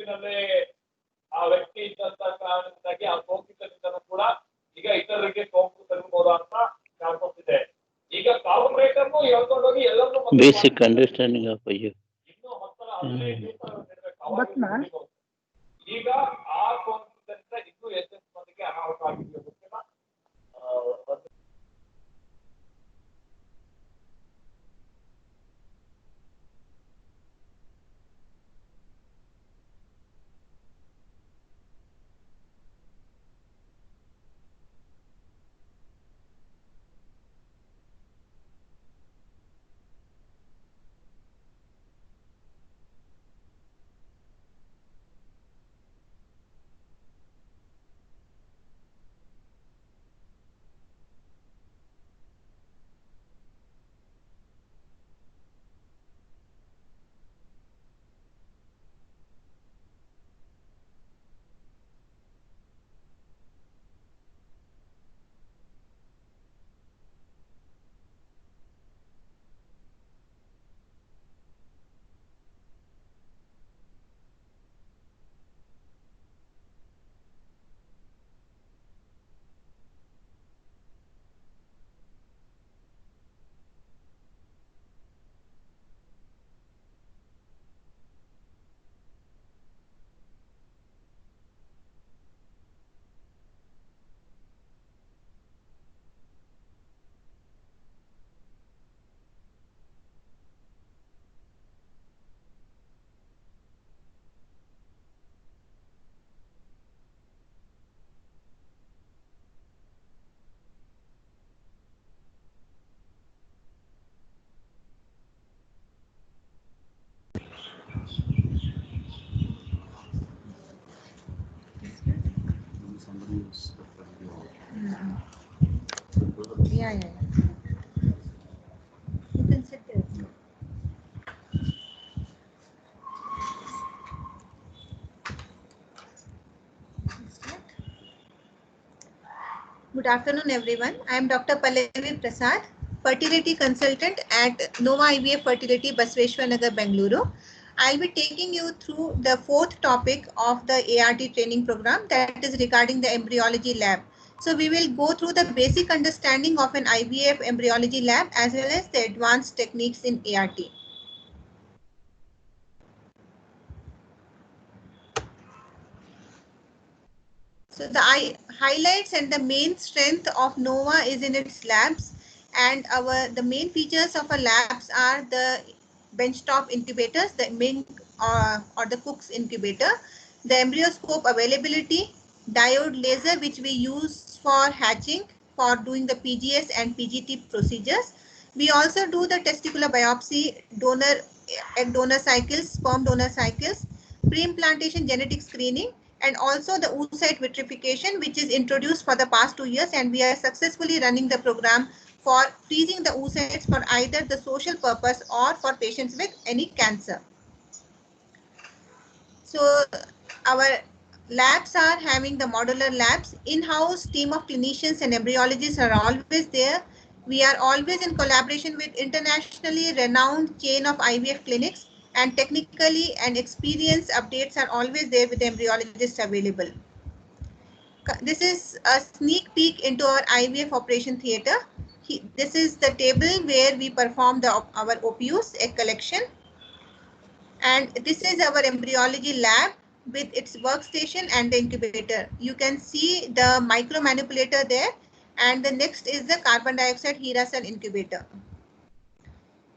ಗುಂಪಿನಲ್ಲೇ ಆ ವ್ಯಕ್ತಿ ಇದ್ದಂತ ಕಾರಣದಿಂದಾಗಿ ಆ ಸೋಂಕಿತರಿಂದಲೂ ಕೂಡ ಈಗ ಇತರರಿಗೆ ಸೋಂಕು ತರಬಹುದು ಅಂತ ಕಾಣಿಸುತ್ತಿದೆ. ಈಗ ಕಾರ್ಪೊರೇಟರ್ನು ಹೇಳ್ಕೊಂಡೋಗಿ ಎಲ್ಲರನ್ನೂ ಬೇಸಿಕ್ ಅಂಡರ್ಸ್ಟ್ಯಾಂಡಿಂಗ್ ಆಫ್ ಯು ಇನ್ನೂ ಮಕ್ಕಳ 15 ದಿವಸ ಈಗ ಆ ಸೋಂಕಿತರಿಂದ ಇನ್ನೂ ಎಷ್ಟು ಮಂದಿಗೆ ಅನಾಹುತ ಆಗಿದೆ ಗೊತ್ತಿಲ್ಲ. Yeah. You can sit there. Good afternoon, everyone. I am Dr. Pallavi Prasad, fertility consultant at Nova IVF Fertility, Basveshwanagar, Bengaluru. I'll be taking you through the fourth topic of the ART training program, that is regarding the embryology lab. So we will go through the basic understanding of an IVF embryology lab as well as the advanced techniques in ART. So the highlights and the main strength of Nova is in its labs, and the main features of our labs are the benchtop incubators, the Mink or the Cook's incubator, the embryoscope availability, diode laser which we use for hatching, for doing the PGS and PGT procedures. We also do the testicular biopsy, egg donor cycles, sperm donor cycles, pre-implantation genetic screening, and also the oocyte vitrification, which is introduced for the past 2 years, and we are successfully running the program for freezing the oocytes for either the social purpose or for patients with any cancer. So our labs are having the modular labs. In-house team of clinicians and embryologists are always there. We are always in collaboration with internationally renowned chain of IVF clinics, and technically and experience updates are always there with the embryologists available. This is a sneak peek into our IVF operation theater. This is the table where we perform our OPUs, egg collection. And this is our embryology lab with its workstation and the incubator. You can see the micro manipulator there, and the next is the carbon dioxide HeRa cell incubator.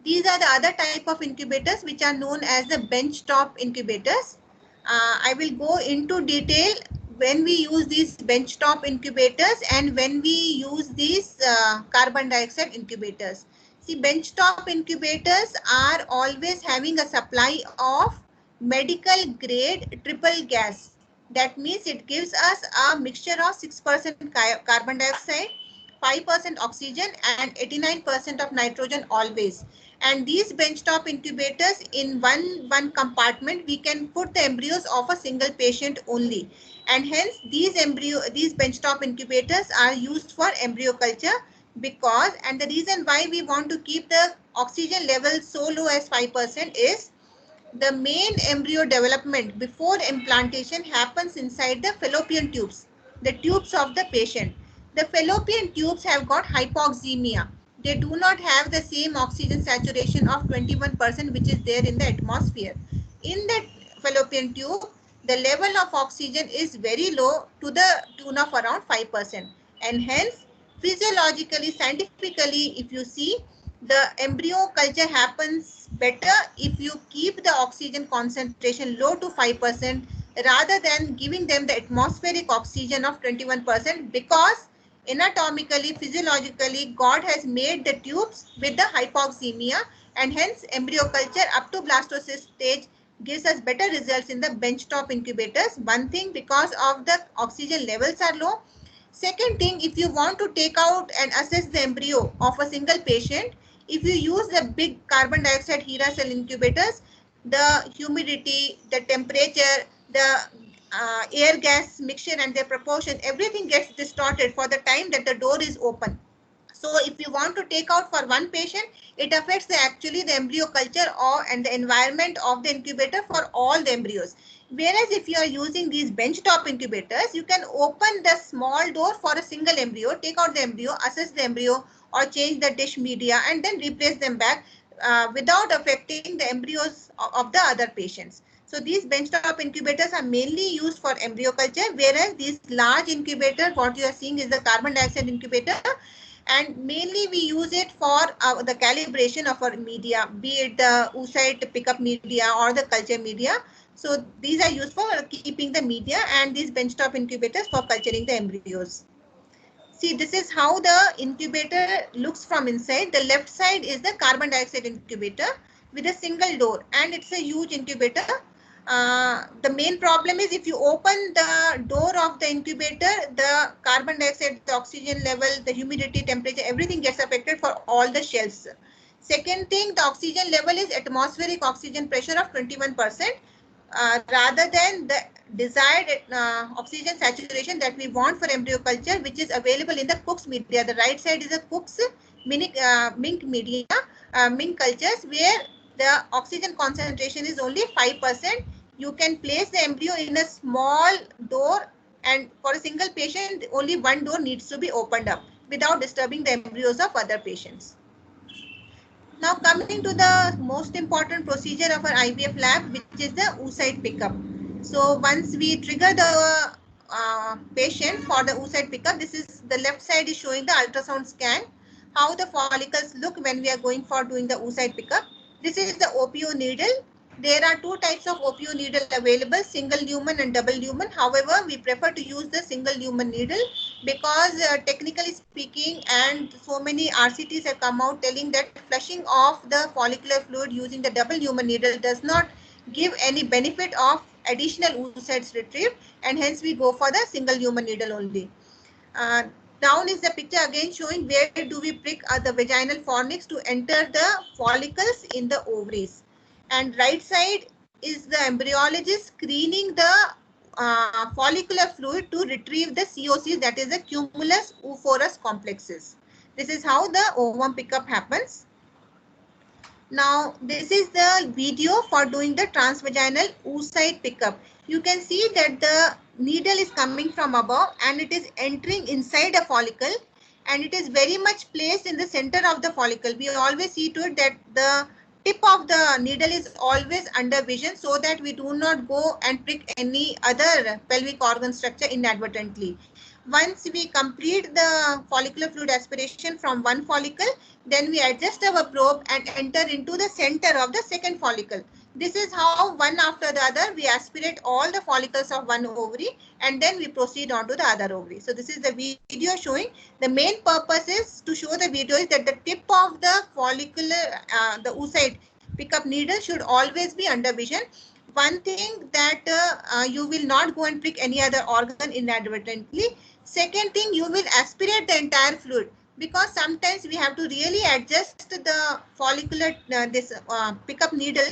These are the other type of incubators which are known as the benchtop incubators. I will go into detail when we use these benchtop incubators and when we use these carbon dioxide incubators. See, benchtop incubators are always having a supply of medical grade triple gas. That means it gives us a mixture of 6% carbon dioxide, 5% oxygen, and 89% of nitrogen always. And these benchtop incubators, in one compartment, we can put the embryos of a single patient only. And hence these benchtop incubators are used for embryo culture, because, and the reason why we want to keep the oxygen level so low as 5% is the main embryo development before implantation happens inside the fallopian tubes, the tubes of the patient. The fallopian tubes have got hypoxemia. They do not have the same oxygen saturation of 21% which is there in the atmosphere. In the fallopian tube, the level of oxygen is very low to the tune of around 5%. And hence, physiologically, scientifically, if you see, the embryo culture happens better if you keep the oxygen concentration low to 5% rather than giving them the atmospheric oxygen of 21%, because anatomically, physiologically, God has made the tubes with the hypoxemia, and hence embryo culture up to blastocyst stage gives us better results in the benchtop incubators. One thing, because of the oxygen levels are low. Second thing, if you want to take out and assess the embryo of a single patient, if you use the big carbon dioxide HeRA cell incubators, the humidity, the temperature, the air gas mixture and their proportion, everything gets distorted for the time that the door is open. So if you want to take out for one patient, it affects actually the embryo culture and the environment of the incubator for all the embryos. Whereas if you are using these benchtop incubators, you can open the small door for a single embryo, take out the embryo, assess the embryo, or change the dish media and then replace them back without affecting the embryos of the other patients. So these benchtop incubators are mainly used for embryo culture, whereas these large incubator, what you are seeing is the carbon dioxide incubator, and mainly we use it for the calibration of our media, be it the oocyte pickup media or the culture media. So these are used for keeping the media, and these benchtop incubators for culturing the embryos. See, this is how the incubator looks from inside. The left side is the carbon dioxide incubator with a single door, and it's a huge incubator. The main problem is if you open the door of the incubator, the carbon dioxide, the oxygen level, the humidity, temperature, everything gets affected for all the shelves. Second thing, the oxygen level is atmospheric oxygen pressure of 21%. Rather than the desired oxygen saturation that we want for embryo culture, which is available in the Cook's media. The right side is a Cook's mink media, mink cultures, where the oxygen concentration is only 5%. You can place the embryo in a small door, and for a single patient, only one door needs to be opened up without disturbing the embryos of other patients. Now coming to the most important procedure of our IVF lab, which is the oocyte pickup. So once we trigger the patient for the oocyte pickup, this is the left side is showing the ultrasound scan, how the follicles look when we are going for doing the oocyte pickup. This is the OPO needle. There are two types of OPO needle available, single lumen and double lumen. However, we prefer to use the single lumen needle because technically speaking, and so many RCTs have come out telling that flushing of the follicular fluid using the double lumen needle does not give any benefit of additional oocytes retrieved, and hence we go for the single lumen needle only. Down is the picture again showing where do we prick the vaginal fornix to enter the follicles in the ovaries. And right side is the embryologist screening the follicular fluid to retrieve the COCs, that is the cumulus oophorus complexes. This is how the ovum pickup happens. Now this is the video for doing the transvaginal oocyte pickup. You can see that the needle is coming from above and it is entering inside a follicle, and it is very much placed in the center of the follicle. We always see to it that the tip of the needle is always under vision so that we do not go and prick any other pelvic organ structure inadvertently. Once we complete the follicular fluid aspiration from one follicle, then we adjust our probe and enter into the center of the second follicle. This is how one after the other we aspirate all the follicles of one ovary, and then we proceed on to the other ovary. So this is the video showing. The main purpose is to show the video is that the tip of the follicular, the oocyte pickup needle should always be under vision. One thing that you will not go and prick any other organ inadvertently. Second thing, you will aspirate the entire fluid, because sometimes we have to really adjust the follicular pickup needle,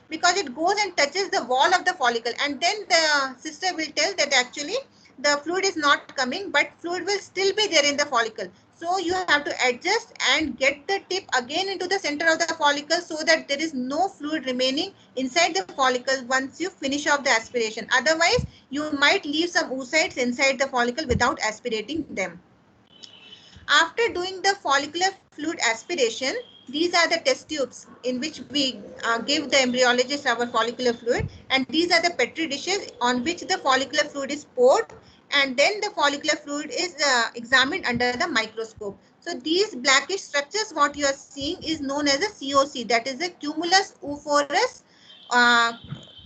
because it goes and touches the wall of the follicle, and then the sister will tell that actually the fluid is not coming, but fluid will still be there in the follicle. So you have to adjust and get the tip again into the center of the follicle so that there is no fluid remaining inside the follicle once you finish off the aspiration. Otherwise, you might leave some oocytes inside the follicle without aspirating them. After doing the follicular fluid aspiration, these are the test tubes in which we give the embryologist our follicular fluid, and these are the petri dishes on which the follicular fluid is poured, and then the follicular fluid is examined under the microscope. So these blackish structures what you are seeing is known as a COC, that is a cumulus oophorus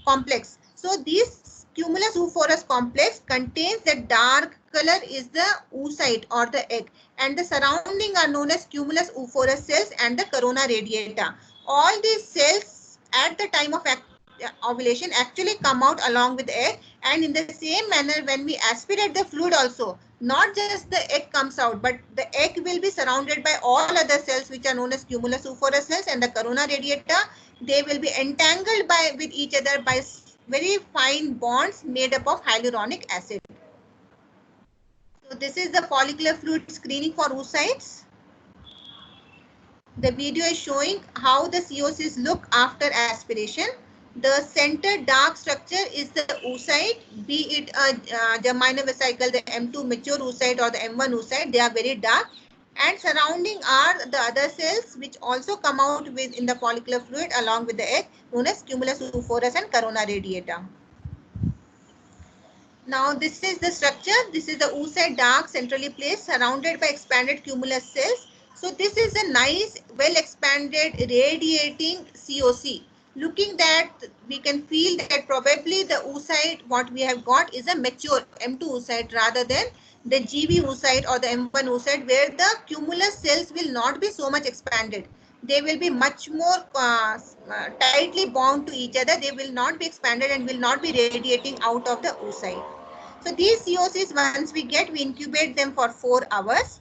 complex. So this cumulus oophorus complex contains the dark color is the oocyte or the egg, and the surrounding are known as cumulus oophorus cells and the corona radiata. All these cells at the time of ovulation actually come out along with the egg, and in the same manner when we aspirate the fluid also, not just the egg comes out, but the egg will be surrounded by all other cells which are known as cumulus oophorus cells and the corona radiata. They will be entangled with each other by very fine bonds made up of hyaluronic acid. So this is the follicular fluid screening for oocytes. The video is showing how the COCs look after aspiration. The center dark structure is the oocyte, be it a germinal vesicle, the M2 mature oocyte or the M1 oocyte. They are very dark. And surrounding are the other cells which also come out with in the follicular fluid along with the egg, known as cumulus oophorus and corona radiata. Now this is the structure. This is the oocyte, dark, centrally placed, surrounded by expanded cumulus cells. So this is a nice, well expanded, radiating COC. Looking that, we can feel that probably the oocyte what we have got is a mature M2 oocyte rather than the GV oocyte or the M1 oocyte, where the cumulus cells will not be so much expanded. They will be much more tightly bound to each other. They will not be expanded and will not be radiating out of the oocyte. So these COCs, once we get, we incubate them for 4 hours.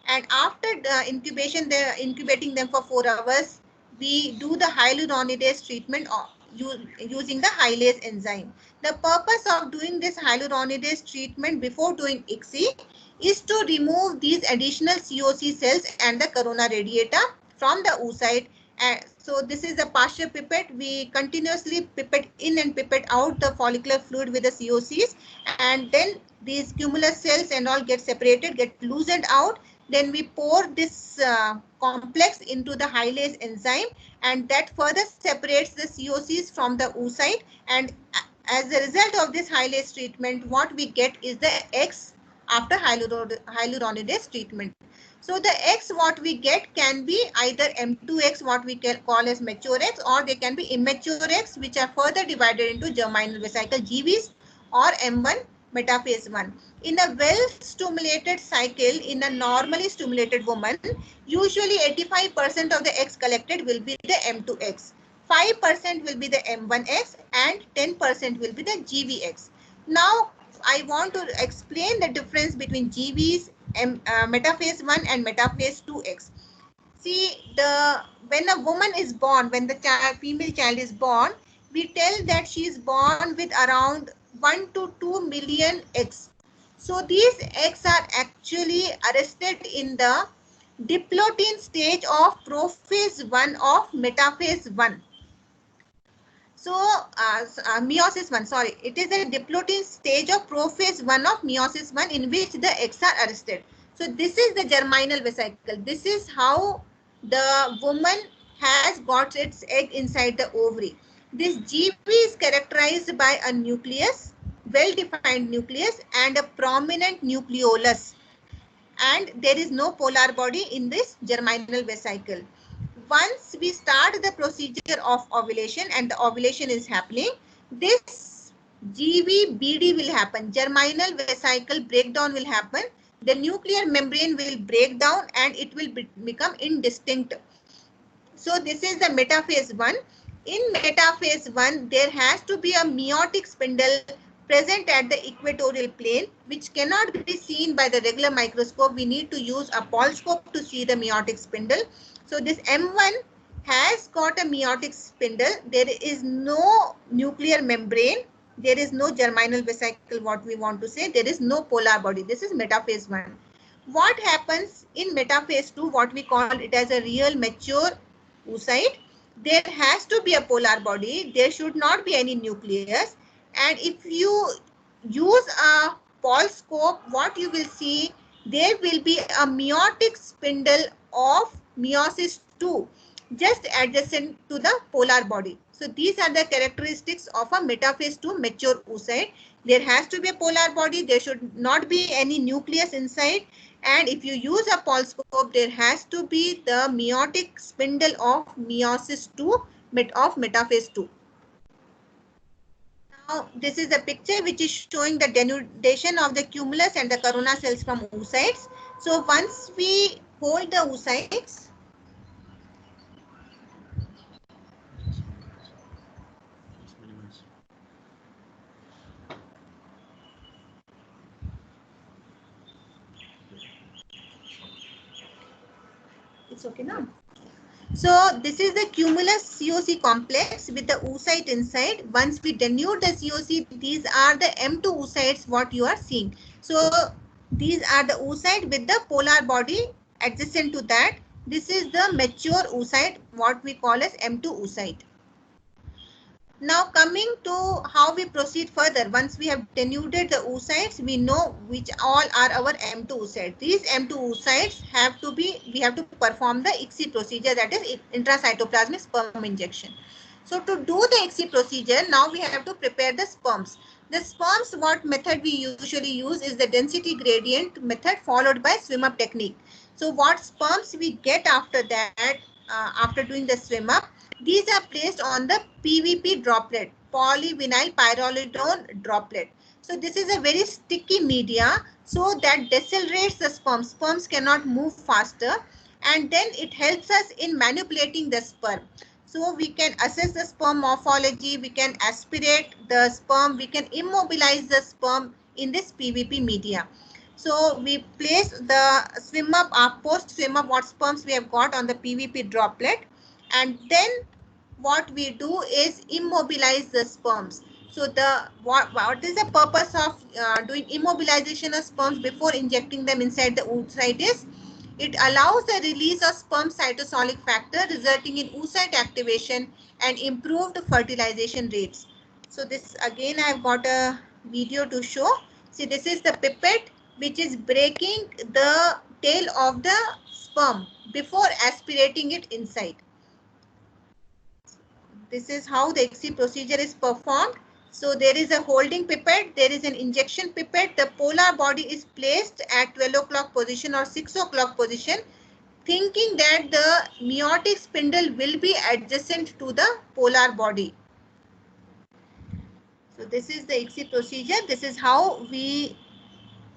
And after the incubation, incubating them for 4 hours, we do the hyaluronidase treatment using the Hylase enzyme. The purpose of doing this hyaluronidase treatment before doing ICSI is to remove these additional COC cells and the corona radiata from the oocyte. So this is the partial pipette. We continuously pipette in and pipette out the follicular fluid with the COCs, and then these cumulus cells and all get separated, get loosened out. Then we pour this complex into the Hylase enzyme, and that further separates the COCs from the oocyte. And as a result of this Hylase treatment, what we get is the X after hyaluronidase treatment. So the X what we get can be either M2X, what we can call as mature X, or they can be immature X, which are further divided into germinal vesicle GVs, or M1 metaphase 1. In a well-stimulated cycle, in a normally stimulated woman, usually 85% of the X collected will be the M2X, 5% will be the M1X, and 10% will be the GVX. Now, I want to explain the difference between GVs, metaphase 1 and metaphase 2X. See, when a woman is born, when the female child is born, we tell that she is born with around 1 to 2 million eggs. So these eggs are actually arrested in the diplotin stage of prophase 1 of metaphase 1. So meiosis 1, sorry, it is a diplotin stage of prophase 1 of meiosis 1 in which the eggs are arrested. So this is the germinal vesicle. This is how the woman has got its egg inside the ovary. This GV is characterized by a nucleus, well-defined nucleus, and a prominent nucleolus. And there is no polar body in this germinal vesicle. Once we start the procedure of ovulation and the ovulation is happening, this GVBD will happen. Germinal vesicle breakdown will happen. The nuclear membrane will break down and it will become indistinct. So this is the metaphase 1. In metaphase 1, there has to be a meiotic spindle present at the equatorial plane, which cannot be seen by the regular microscope. We need to use a polyscope to see the meiotic spindle. So this M1 has got a meiotic spindle. There is no nuclear membrane. There is no germinal vesicle, what we want to say. There is no polar body. This is metaphase 1. What happens in metaphase 2, what we call it as a real mature oocyte? There has to be a polar body. There should not be any nucleus. And if you use a Paul scope, what you will see, there will be a meiotic spindle of meiosis 2 just adjacent to the polar body. So these are the characteristics of a metaphase 2 mature oocyte. There has to be a polar body. There should not be any nucleus inside. And if you use a Paul scope, there has to be the meiotic spindle of meiosis 2 of metaphase 2. Now, this is a picture which is showing the denudation of the cumulus and the corona cells from oocytes. So once we hold the oocytes, it's okay now. So this is the cumulus COC complex with the oocyte inside. Once we denude the COC, these are the M2 oocytes what you are seeing. So these are the oocyte with the polar body adjacent to that. This is the mature oocyte, what we call as M2 oocyte. Now coming to how we proceed further, once we have denuded the oocytes, we know which all are our M2 oocytes. These M2 oocytes have to be, we have to perform the ICSI procedure, that is intracytoplasmic sperm injection. So to do the ICSI procedure, now we have to prepare the sperms. The sperms, what method we usually use is the density gradient method followed by swim up technique. So what sperms we get after that, after doing the swim up, these are placed on the PVP droplet, polyvinyl pyrrolidone droplet. So this is a very sticky media, so that decelerates the sperm. Sperms cannot move faster, and then it helps us in manipulating the sperm. So we can assess the sperm morphology, we can aspirate the sperm, we can immobilize the sperm in this PVP media. So we place the swim up, post swim up, what sperms we have got on the PVP droplet, and then what we do is immobilize the sperms. So the what is the purpose of doing immobilization of sperms before injecting them inside the oocyte is, it allows the release of sperm cytosolic factor resulting in oocyte activation and improved fertilization rates. So this again I have got a video to show. See, this is the pipette which is breaking the tail of the sperm before aspirating it inside. This is how the ICSI procedure is performed. So there is a holding pipette, there is an injection pipette. The polar body is placed at 12 o'clock position or 6 o'clock position, thinking that the meiotic spindle will be adjacent to the polar body. So this is the ICSI procedure. This is how we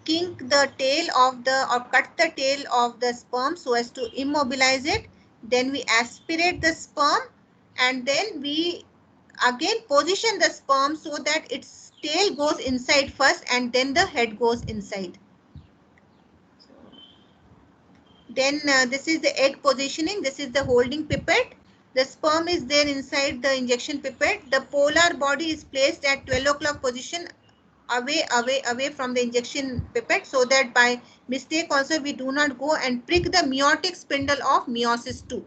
kink the tail of the, or cut the tail of the sperm so as to immobilize it. Then we aspirate the sperm, and then we again position the sperm so that its tail goes inside first and then the head goes inside. Then this is the egg positioning. This is the holding pipette. The sperm is there inside the injection pipette. The polar body is placed at 12 o'clock position, away from the injection pipette, so that by mistake also we do not go and prick the meiotic spindle of meiosis 2.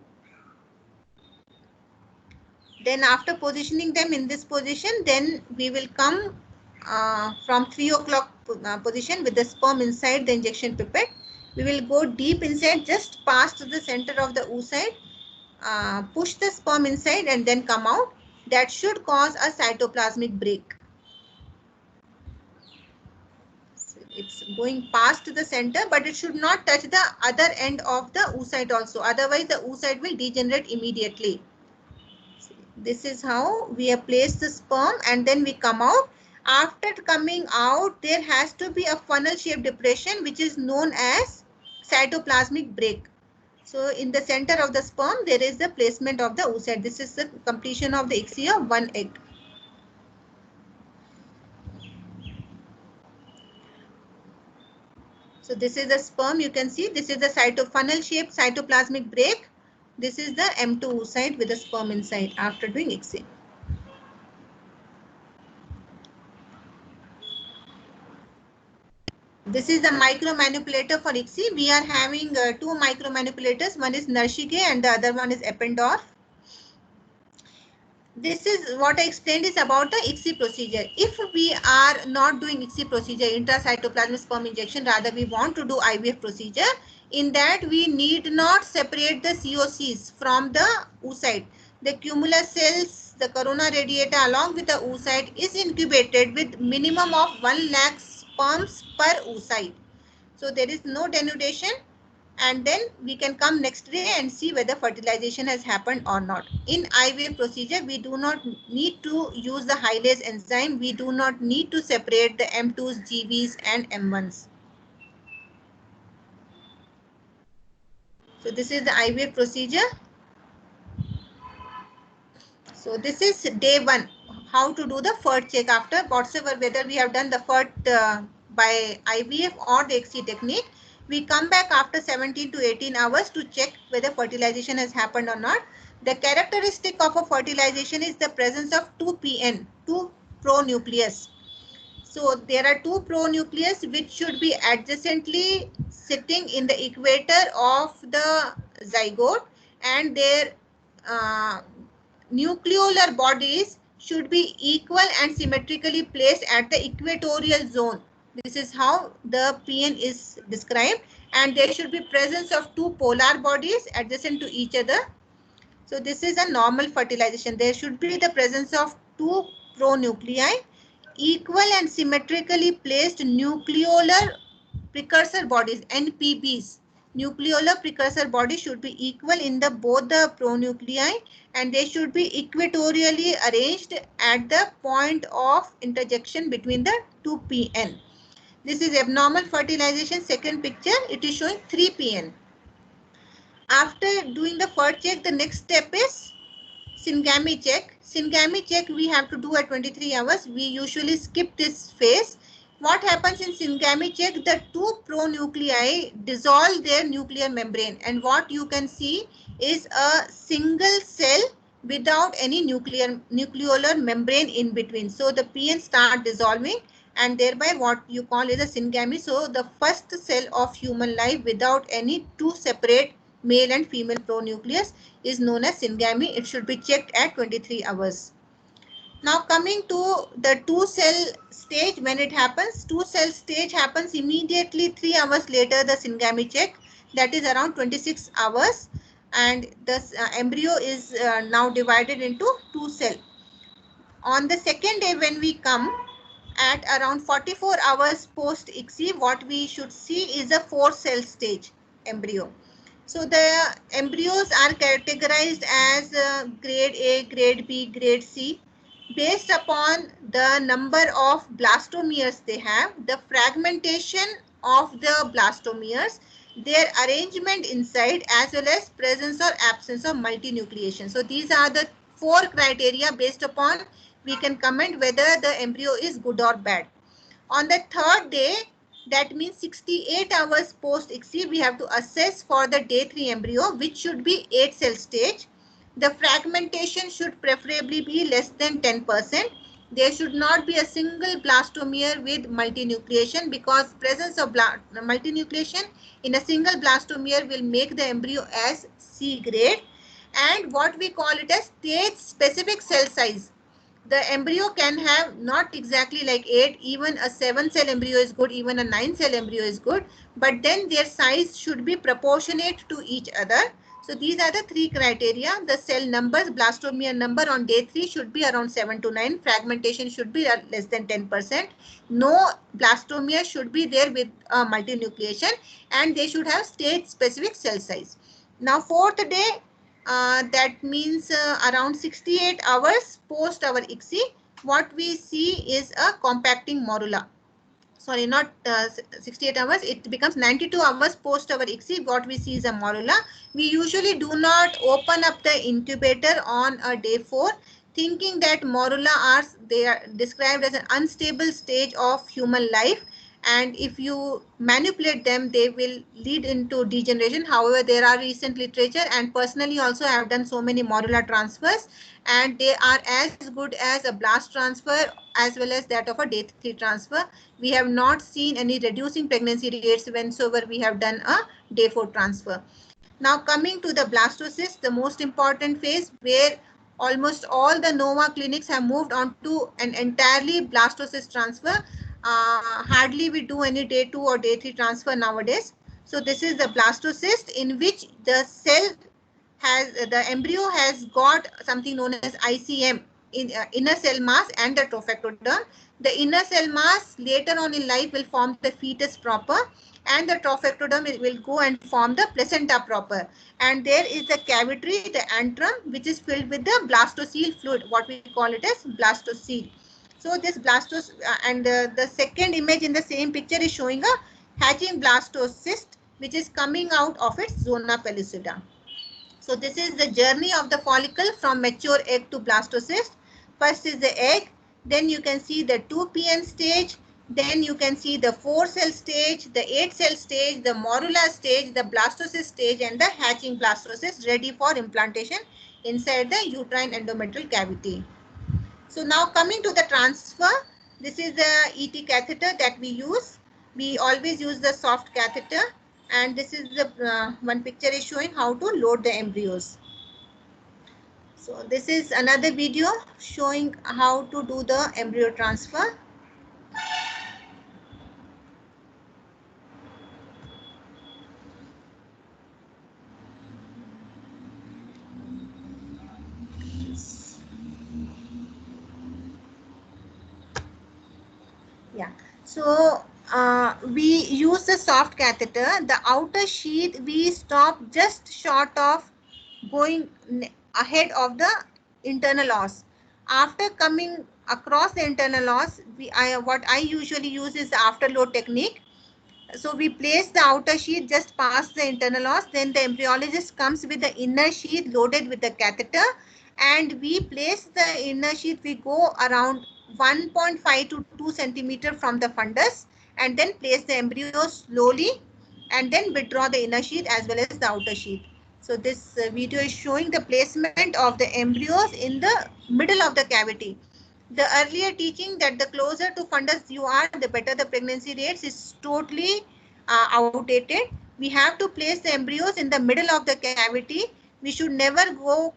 Then after positioning them in this position, then we will come from 3 o'clock position with the sperm inside the injection pipette. We will go deep inside, just past the center of the oocyte, push the sperm inside and then come out. That should cause a cytoplasmic break. It's going past the center, but it should not touch the other end of the oocyte also. Otherwise, the oocyte will degenerate immediately. This is how we have placed the sperm, and then we come out. After coming out, there has to be a funnel shaped depression, which is known as cytoplasmic break. So in the center of the sperm, there is the placement of the oocyte. This is the completion of the ICSI of one egg. So this is the sperm, you can see. This is the funnel shaped cytoplasmic break. This is the M2 oocyte with the sperm inside after doing ICSI. This is the micro manipulator for ICSI. We are having two micro manipulators. One is Narshige and the other one is Eppendorf. This is what I explained is about the ICSI procedure. If we are not doing ICSI procedure, intracytoplasmic sperm injection, rather we want to do IVF procedure, in that we need not separate the COCs from the oocyte. The cumulus cells, the corona radiata along with the oocyte is incubated with minimum of 1 lakh sperms per oocyte. So there is no denudation, and then we can come next day and see whether fertilization has happened or not. In IVF procedure, we do not need to use the hylase enzyme. We do not need to separate the M2s, GVs and M1s. So this is the IVF procedure. So this is day 1. How to do the FERT check after whatsoever, whether we have done the FERT by IVF or the ICSI technique. We come back after 17 to 18 hours to check whether fertilization has happened or not. The characteristic of a fertilization is the presence of 2PN, 2 pronucleus. So there are 2 pronucleus which should be adjacently sitting in the equator of the zygote, and their nucleolar bodies should be equal and symmetrically placed at the equatorial zone. This is how the PN is described, and there should be presence of 2 polar bodies adjacent to each other. So this is a normal fertilization. There should be the presence of 2 pronuclei, equal and symmetrically placed nucleolar precursor bodies, NPBs. Nucleolar precursor body should be equal in the both the pronuclei, and they should be equatorially arranged at the point of interjection between the 2 PN. This is abnormal fertilization. Second picture, it is showing 3 PN. After doing the FERT check, the next step is Syngamy check. Syngamy check we have to do at 23 hours. We usually skip this phase. What happens in Syngamy check? The 2 pronuclei dissolve their nuclear membrane, and what you can see is a single cell without any nucleolar membrane in between. So the PN start dissolving, and thereby what you call is a Syngamy. So the first cell of human life without any 2 separate male and female pronucleus is known as Syngamy. It should be checked at 23 hours. Now coming to the 2-cell stage, when it happens, 2-cell stage happens immediately 3 hours later the Syngamy check, that is around 26 hours, and the embryo is now divided into 2 cells. On the second day when we come at around 44 hours post ICSI, what we should see is a 4-cell stage embryo. So the embryos are categorized as grade A, grade B, grade C. Based upon the number of blastomeres they have, the fragmentation of the blastomeres, their arrangement inside, as well as presence or absence of multinucleation. So these are the 4 criteria based upon we can comment whether the embryo is good or bad. On the third day, that means 68 hours post ICSI, we have to assess for the day 3 embryo, which should be 8-cell stage. The fragmentation should preferably be less than 10%. There should not be a single blastomere with multinucleation, because presence of multinucleation in a single blastomere will make the embryo as C grade, and what we call it as stage specific cell size. The embryo can have not exactly like 8, even a 7-cell embryo is good, even a 9-cell embryo is good, but then their size should be proportionate to each other. So these are the 3 criteria. The cell numbers, blastomere number on day 3 should be around 7 to 9. Fragmentation should be less than 10%. No blastomere should be there with multinucleation, and they should have stage specific cell size. Now 4th day, that means around 68 hours post our ICSI, what we see is a compacting morula. Sorry, not 68 hours, it becomes 92 hours post our ICSI. What we see is a morula. We usually do not open up the incubator on a day 4, thinking that morula they are described as an unstable stage of human life, and if you manipulate them, they will lead into degeneration. However, there are recent literature, and personally also I have done so many modular transfers, and they are as good as a blast transfer as well as that of a day 3 transfer. We have not seen any reducing pregnancy rates whensoever we have done a day 4 transfer. Now coming to the blastocyst, the most important phase where almost all the NOVA clinics have moved on to an entirely blastocyst transfer. Hardly we do any day 2 or day 3 transfer nowadays. So this is the blastocyst, in which the cell has, the embryo has got something known as ICM, inner cell mass, and the trophectoderm. The inner cell mass later on in life will form the fetus proper, and the trophectoderm will go and form the placenta proper. And there is the cavitary, the antrum, which is filled with the blastocele fluid, what we call it as blastocele. So this the second image in the same picture is showing a hatching blastocyst, which is coming out of its zona pellucida. So this is the journey of the follicle from mature egg to blastocyst. First is the egg, then you can see the 2pn stage, then you can see the 4-cell stage, the 8-cell stage, the morula stage, the blastocyst stage, and the hatching blastocyst ready for implantation inside the uterine endometrial cavity. So now coming to the transfer, this is the ET catheter that we use. We always use the soft catheter, and this is the one picture is showing how to load the embryos. So this is another video showing how to do the embryo transfer. Yeah, so we use the soft catheter. The outer sheath we stop just short of going ahead of the internal os. After coming across the internal os, what I usually use is the afterload technique. So we place the outer sheath just past the internal os, then the embryologist comes with the inner sheath loaded with the catheter, and we place the inner sheath, we go around 1.5 to 2 centimeter from the fundus, and then place the embryo slowly, and then withdraw the inner sheath as well as the outer sheath. So this video is showing the placement of the embryos in the middle of the cavity. The earlier teaching that the closer to fundus you are, the better the pregnancy rates is totally outdated. We have to place the embryos in the middle of the cavity. We should never go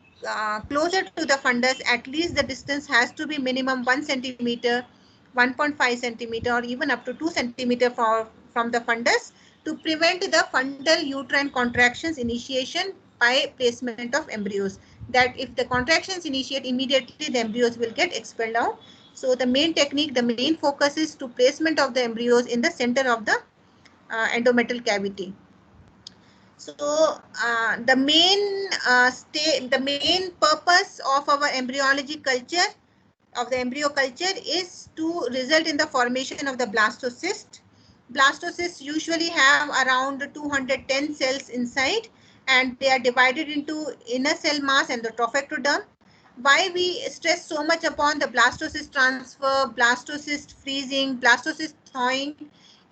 closer to the fundus. At least the distance has to be minimum 1 centimeter, 1.5 centimeter, or even up to 2 centimeter from the fundus, to prevent the fundal uterine contractions initiation by placement of embryos. That if the contractions initiate immediately, the embryos will get expelled out. So the main technique, the main focus is to placement of the embryos in the center of the endometrial cavity. So the main purpose of our embryology culture, of the embryo culture, is to result in the formation of the blastocyst. Blastocysts usually have around 210 cells inside, and they are divided into inner cell mass and the trophectoderm. Why we stress so much upon the blastocyst transfer, blastocyst freezing, blastocyst thawing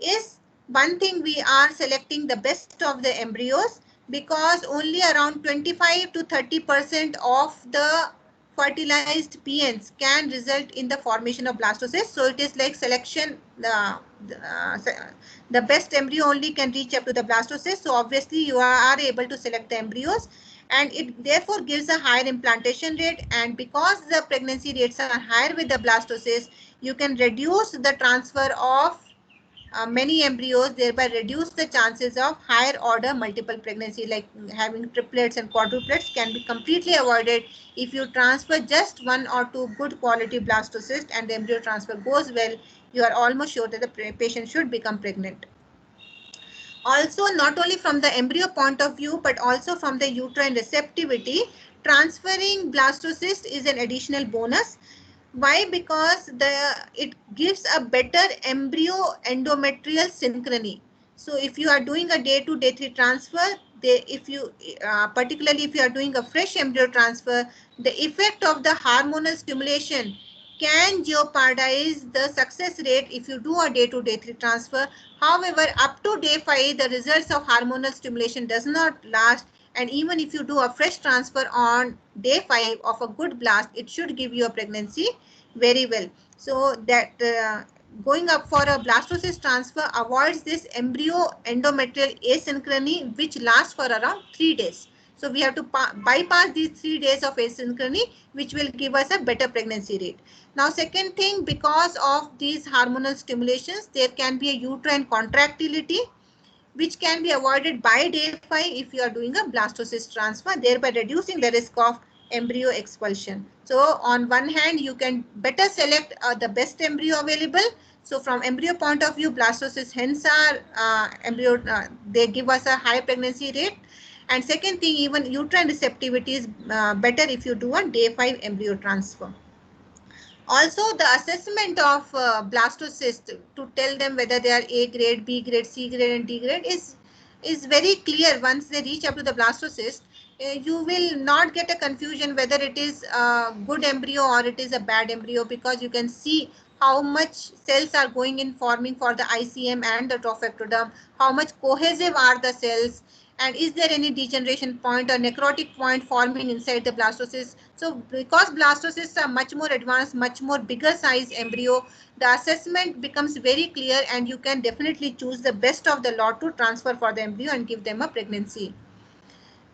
is, one thing, we are selecting the best of the embryos, because only around 25 to 30% of the fertilized PNs can result in the formation of blastocysts. So it is like selection, the best embryo only can reach up to the blastocyst. So obviously you are able to select the embryos, and it therefore gives a higher implantation rate. And because the pregnancy rates are higher with the blastocyst, you can reduce the transfer of many embryos, thereby reduce the chances of higher order multiple pregnancy, like having triplets and quadruplets can be completely avoided if you transfer just 1 or 2 good quality blastocysts, and the embryo transfer goes well. You are almost sure that the patient should become pregnant. Also, not only from the embryo point of view, but also from the uterine receptivity, transferring blastocyst is an additional bonus. Why? Because it gives a better embryo endometrial synchrony. So if you are doing a day 2, day 3 transfer, particularly if you are doing a fresh embryo transfer, the effect of the hormonal stimulation can jeopardize the success rate if you do a day 2, day 3 transfer. However, up to day 5, the results of hormonal stimulation does not last. And even if you do a fresh transfer on day 5 of a good blast, it should give you a pregnancy very well. So that going up for a blastocyst transfer avoids this embryo endometrial asynchrony, which lasts for around 3 days. So we have to bypass these 3 days of asynchrony, which will give us a better pregnancy rate. Now, second thing, because of these hormonal stimulations, there can be a uterine contractility, which can be avoided by day 5 if you are doing a blastocyst transfer, thereby reducing the risk of embryo expulsion. So on one hand, you can better select the best embryo available. So from embryo point of view, blastocysts hence are embryo, they give us a high pregnancy rate. And second thing, even uterine receptivity is better if you do a day 5 embryo transfer. Also, the assessment of blastocyst to tell them whether they are A grade, B grade, C grade, and D grade is very clear. Once they reach up to the blastocyst, you will not get a confusion whether it is a good embryo or it is a bad embryo, because you can see how much cells are going in forming for the ICM and the trophectoderm, how much cohesive are the cells, and is there any degeneration point or necrotic point forming inside the blastocyst. So because blastocysts are much more advanced, much more bigger size embryo, the assessment becomes very clear and you can definitely choose the best of the lot to transfer for the embryo and give them a pregnancy.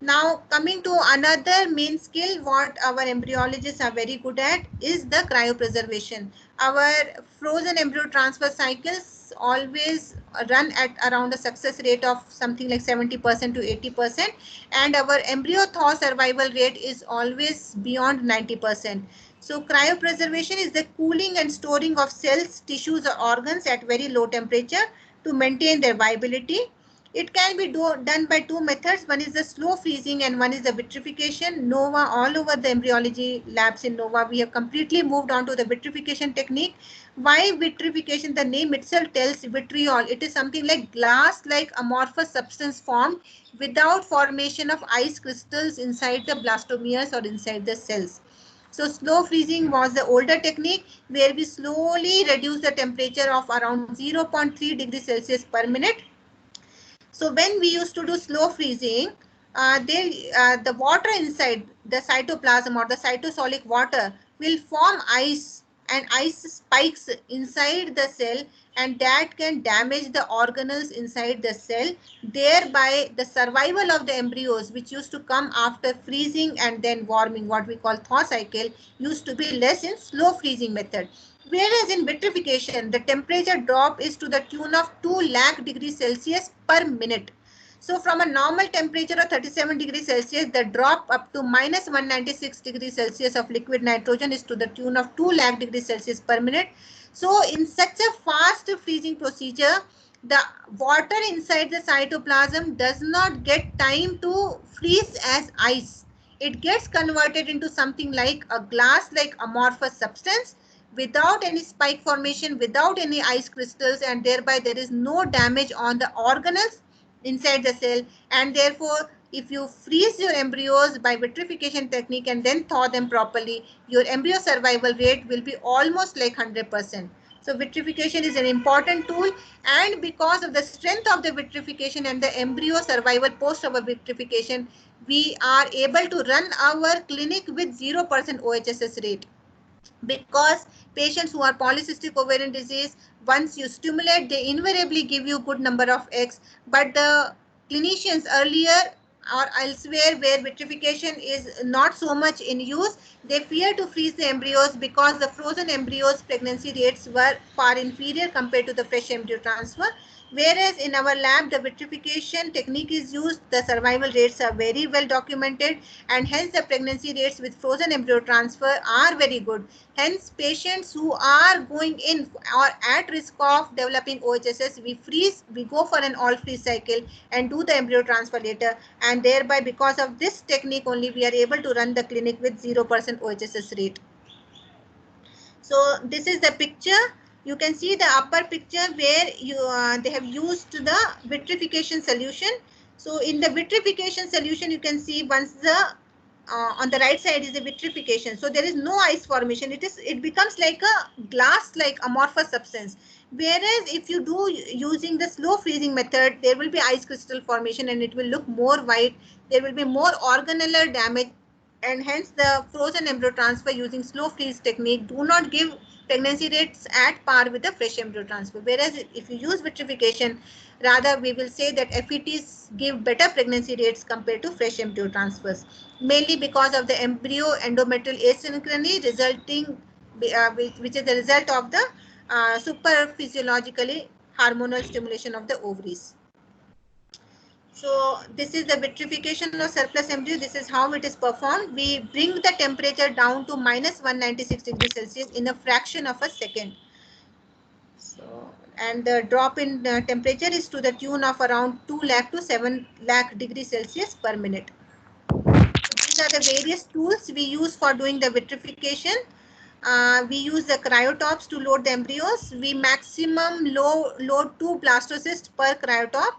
Now coming to another main skill what our embryologists are very good at is the cryopreservation. Our frozen embryo transfer cycles always run at around a success rate of something like 70% to 80%, and our embryo thaw survival rate is always beyond 90%. So cryopreservation is the cooling and storing of cells, tissues or organs at very low temperature to maintain their viability. It can be done by two methods. One is the slow freezing and one is the vitrification. NOVA, all over the embryology labs in NOVA, we have completely moved on to the vitrification technique. Why vitrification? The name itself tells vitriol. It is something like glass-like amorphous substance formed without formation of ice crystals inside the blastomeres or inside the cells. So slow freezing was the older technique where we slowly reduce the temperature of around 0.3 degrees Celsius per minute. So when we used to do slow freezing, the water inside the cytoplasm or the cytosolic water will form ice, and ice spikes inside the cell, and that can damage the organelles inside the cell. Thereby the survival of the embryos, which used to come after freezing and then warming, what we call thaw cycle, used to be less in slow freezing method. Whereas in vitrification, the temperature drop is to the tune of 2 lakh degrees Celsius per minute. So from a normal temperature of 37 degrees Celsius, the drop up to minus 196 degrees Celsius of liquid nitrogen is to the tune of 2 lakh degrees Celsius per minute. So in such a fast freezing procedure, the water inside the cytoplasm does not get time to freeze as ice. It gets converted into something like a glass-like amorphous substance without any spike formation, without any ice crystals, and thereby there is no damage on the organelles inside the cell. And therefore, if you freeze your embryos by vitrification technique and then thaw them properly, your embryo survival rate will be almost like 100%. So vitrification is an important tool, and because of the strength of the vitrification and the embryo survival post our vitrification, we are able to run our clinic with 0% OHSS rate. Because patients who are polycystic ovarian disease, once you stimulate, they invariably give you good number of eggs. But the clinicians earlier or elsewhere where vitrification is not so much in use, they fear to freeze the embryos because the frozen embryos pregnancy rates were far inferior compared to the fresh embryo transfer. Whereas in our lab, the vitrification technique is used, the survival rates are very well documented, and hence the pregnancy rates with frozen embryo transfer are very good. Hence, patients who are going in or at risk of developing OHSS, we freeze, we go for an all-freeze cycle and do the embryo transfer later, and thereby because of this technique only we are able to run the clinic with 0% OHSS rate. So this is the picture. You can see the upper picture where they have used the vitrification solution. So in the vitrification solution, you can see once the on the right side is the vitrification. So there is no ice formation. It becomes like a glass like amorphous substance. Whereas if you do using the slow freezing method, there will be ice crystal formation and it will look more white. There will be more organellar damage, and hence the frozen embryo transfer using slow freeze technique do not give pregnancy rates at par with the fresh embryo transfer. Whereas if you use vitrification, rather we will say that FETs give better pregnancy rates compared to fresh embryo transfers, mainly because of the embryo endometrial asynchrony resulting, which is the result of the super physiologically hormonal stimulation of the ovaries. So this is the vitrification of surplus embryo. This is how it is performed. We bring the temperature down to minus 196 degrees Celsius in a fraction of a second. So, and the drop in temperature is to the tune of around 2 lakh to 7 lakh degrees Celsius per minute. These are the various tools we use for doing the vitrification. We use the cryotops to load the embryos. We maximum load 2 blastocysts per cryotop,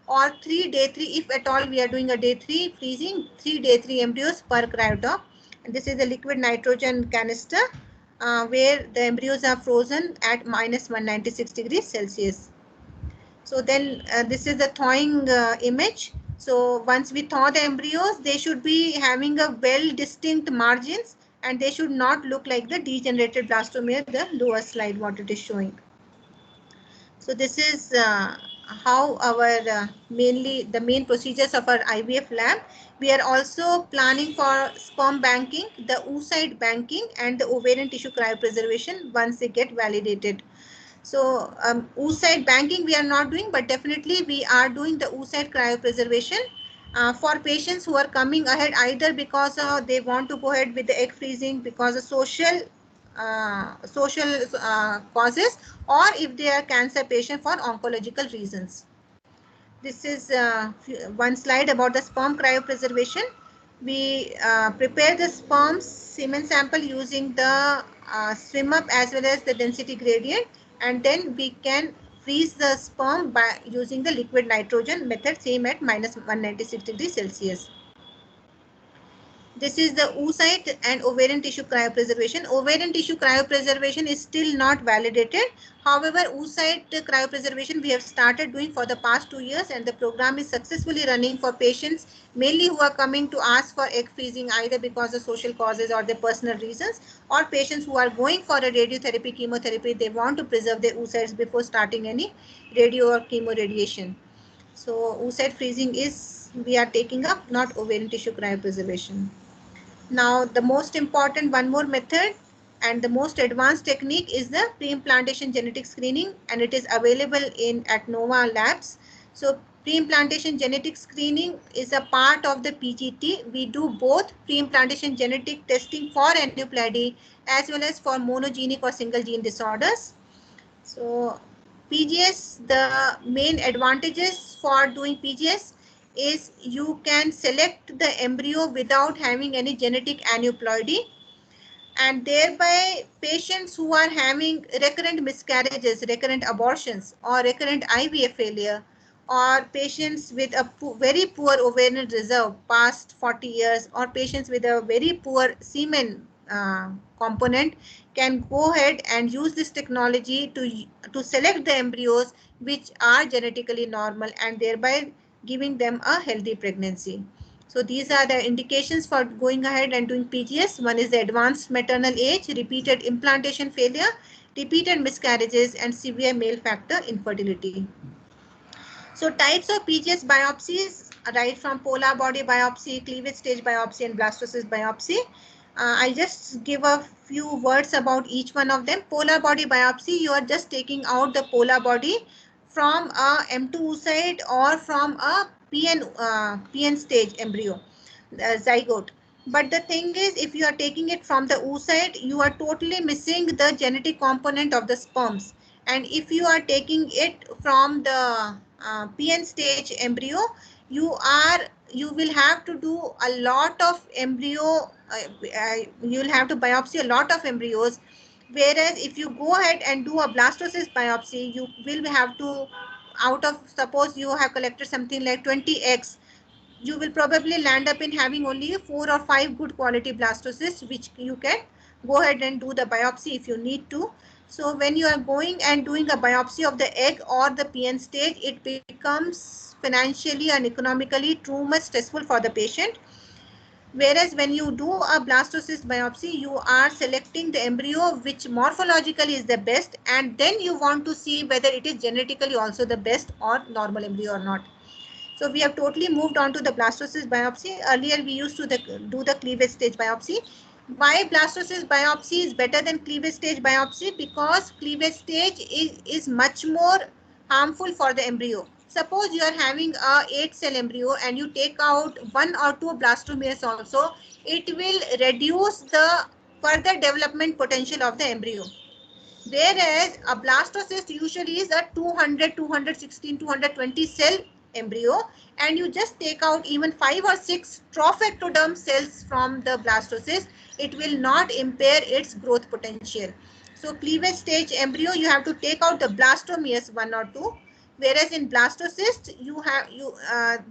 or 3 day 3 if at all we are doing a day 3 freezing, 3 day 3 embryos per cryotop. And this is the liquid nitrogen canister where the embryos are frozen at minus 196 degrees Celsius. So then this is the thawing image. So once we thaw the embryos, they should be having a well distinct margins and they should not look like the degenerated blastomere, the lower slide what it is showing. So this is how our mainly the main procedures of our IVF lab. We are also planning for sperm banking, the oocyte banking and the ovarian tissue cryopreservation once they get validated. So oocyte banking we are not doing, but definitely we are doing the oocyte cryopreservation for patients who are coming ahead either because they want to go ahead with the egg freezing because of social causes, or if they are cancer patient for oncological reasons. This is one slide about the sperm cryopreservation. We prepare the sperm semen sample using the swim up as well as the density gradient, and then we can freeze the sperm by using the liquid nitrogen method, same at minus 196 degrees Celsius. This is the oocyte and ovarian tissue cryopreservation. Ovarian tissue cryopreservation is still not validated. However, oocyte cryopreservation we have started doing for the past 2 years, and the program is successfully running for patients mainly who are coming to ask for egg freezing either because of social causes or their personal reasons, or patients who are going for a radiotherapy, chemotherapy. They want to preserve their oocytes before starting any radio or chemo radiation. So oocyte freezing is we are taking up, not ovarian tissue cryopreservation. Now, the most important one more method and the most advanced technique is the pre-implantation genetic screening, and it is available at Nova Labs. So pre-implantation genetic screening is a part of the PGT. We do both pre-implantation genetic testing for aneuploidy as well as for monogenic or single gene disorders. So PGS, the main advantages for doing PGS is you can select the embryo without having any genetic aneuploidy, and thereby patients who are having recurrent miscarriages, recurrent abortions or recurrent IVF failure, or patients with a very poor ovarian reserve past 40 years, or patients with a very poor semen component can go ahead and use this technology to select the embryos which are genetically normal and thereby giving them a healthy pregnancy. So these are the indications for going ahead and doing PGS. One is the advanced maternal age, repeated implantation failure, repeated miscarriages, and severe male factor infertility. So types of PGS biopsies, right from polar body biopsy, cleavage stage biopsy, and blastocyst biopsy. I'll just give a few words about each one of them. Polar body biopsy, you are just taking out the polar body from a M2 oocyte or from a PN stage embryo, zygote. But the thing is, if you are taking it from the oocyte, you are totally missing the genetic component of the sperms. And if you are taking it from the PN stage embryo, you will have to do a lot of embryo, you will have to biopsy a lot of embryos. Whereas if you go ahead and do a blastocyst biopsy, you will have to, out of, suppose you have collected something like 20 eggs, you will probably land up in having only 4 or 5 good quality blastocysts, which you can go ahead and do the biopsy if you need to. So when you are going and doing a biopsy of the egg or the PN stage, it becomes financially and economically too much stressful for the patient. Whereas when you do a blastocyst biopsy, you are selecting the embryo which morphologically is the best, and then you want to see whether it is genetically also the best or normal embryo or not. So we have totally moved on to the blastocyst biopsy. Earlier we used to do the cleavage stage biopsy. Why blastocyst biopsy is better than cleavage stage biopsy? Because cleavage stage is much more harmful for the embryo. Suppose you are having a 8-cell embryo and you take out 1 or 2 blastomeres also, it will reduce the further development potential of the embryo. Whereas a blastocyst usually is a 200, 216, 220 cell embryo, and you just take out even 5 or 6 trophectoderm cells from the blastocyst, it will not impair its growth potential. So cleavage stage embryo, you have to take out the blastomeres 1 or 2, whereas in blastocyst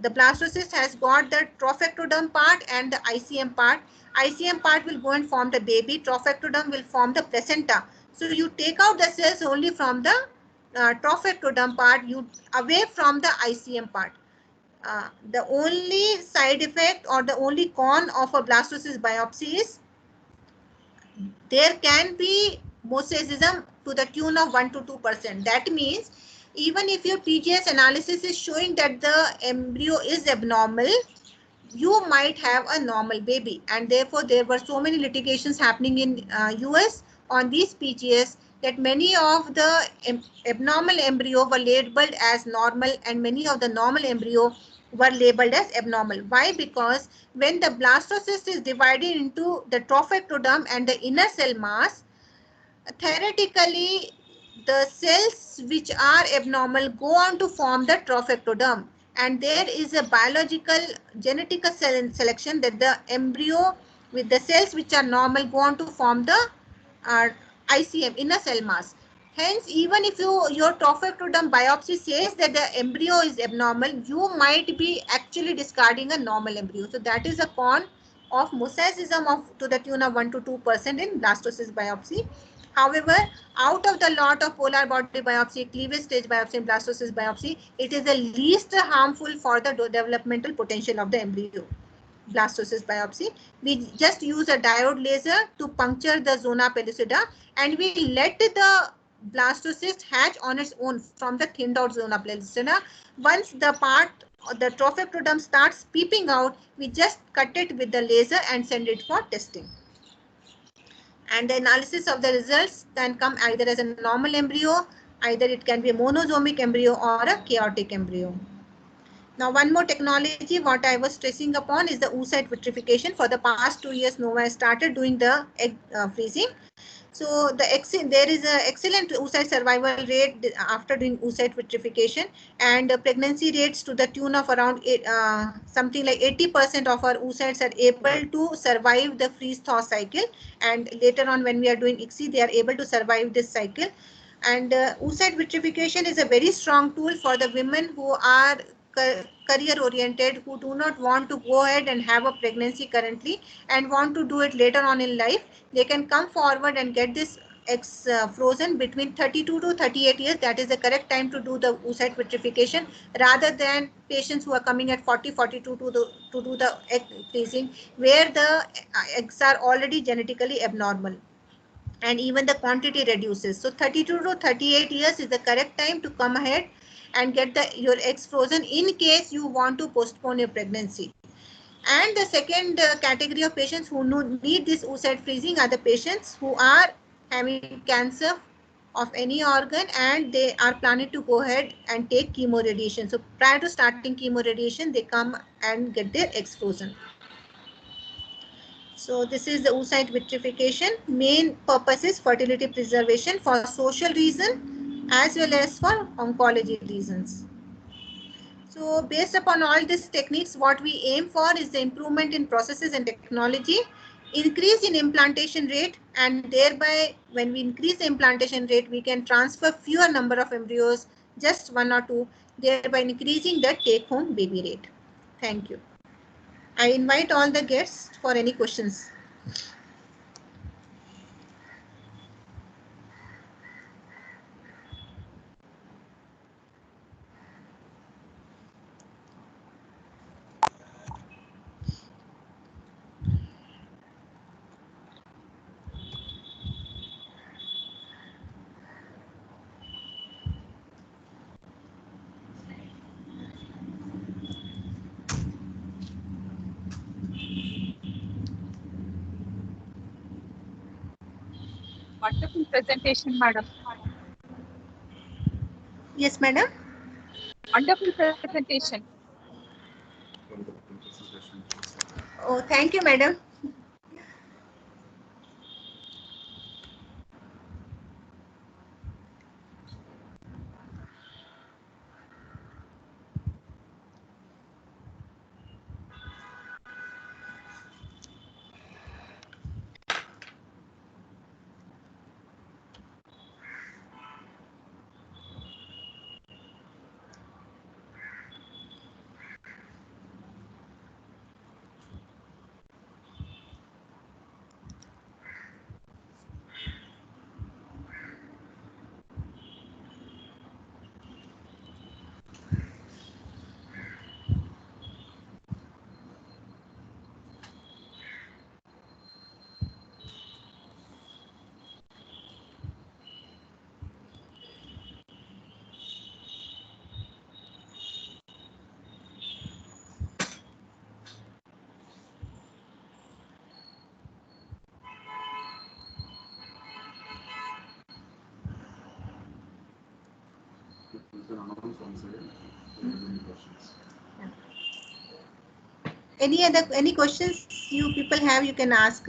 the blastocyst has got the trophectoderm part and the ICM part. ICM part will go and form the baby, trophectoderm will form the placenta. So you take out the cells only from the trophectoderm part, you away from the ICM part. The only side effect or the only con of a blastocyst biopsy is there can be mosaicism to the tune of 1 to 2%. That means even if your PGS analysis is showing that the embryo is abnormal, you might have a normal baby, and therefore there were so many litigations happening in US on these PGS that many of the abnormal embryo were labeled as normal and many of the normal embryo were labeled as abnormal. Why? Because when the blastocyst is divided into the trophectoderm and the inner cell mass, theoretically the cells which are abnormal go on to form the trophectoderm, and there is a biological genetic selection that the embryo with the cells which are normal go on to form the uh, ICM, inner cell mass. Hence, even if your trophectoderm biopsy says that the embryo is abnormal, you might be actually discarding a normal embryo. So that is a con of mosaicism of to the tune of 1 to 2% in blastocyst biopsy. However, out of the lot of polar body biopsy, cleavage stage biopsy, and blastocyst biopsy, it is the least harmful for the developmental potential of the embryo. Blastocyst biopsy, we just use a diode laser to puncture the zona pellucida, and we let the blastocyst hatch on its own from the thinned out zona pellucida. Once the trophectoderm starts peeping out, we just cut it with the laser and send it for testing. And the analysis of the results can come either as a normal embryo, either it can be a monosomic embryo or a chaotic embryo. Now, one more technology what I was stressing upon is the oocyte vitrification. For the past 2 years, Nova has started doing the egg freezing. So there is an excellent oocyte survival rate after doing oocyte vitrification, and pregnancy rates to the tune of around something like 80% of our oocytes are able to survive the freeze thaw cycle, and later on when we are doing ICSI, they are able to survive this cycle. And oocyte vitrification is a very strong tool for the women who are career oriented, who do not want to go ahead and have a pregnancy currently and want to do it later on in life. They can come forward and get this eggs frozen between 32 to 38 years. That is the correct time to do the oocyte vitrification, rather than patients who are coming at 40, 42 to do the egg freezing, where the eggs are already genetically abnormal and even the quantity reduces. So 32 to 38 years is the correct time to come ahead and get your eggs frozen in case you want to postpone your pregnancy. And the second category of patients who need this oocyte freezing are the patients who are having cancer of any organ and they are planning to go ahead and take chemo radiation. So prior to starting chemo radiation, they come and get their eggs frozen. So this is the oocyte vitrification. Main purpose is fertility preservation for social reason as well as for oncology reasons. So based upon all these techniques, what we aim for is the improvement in processes and technology, increase in implantation rate, and thereby when we increase the implantation rate, we can transfer fewer number of embryos, just 1 or 2, thereby increasing the take-home baby rate. Thank you. I invite all the guests for any questions. Wonderful presentation, madam. Yes, madam. Wonderful presentation. Oh, thank you, madam. Any questions you people have, you can ask.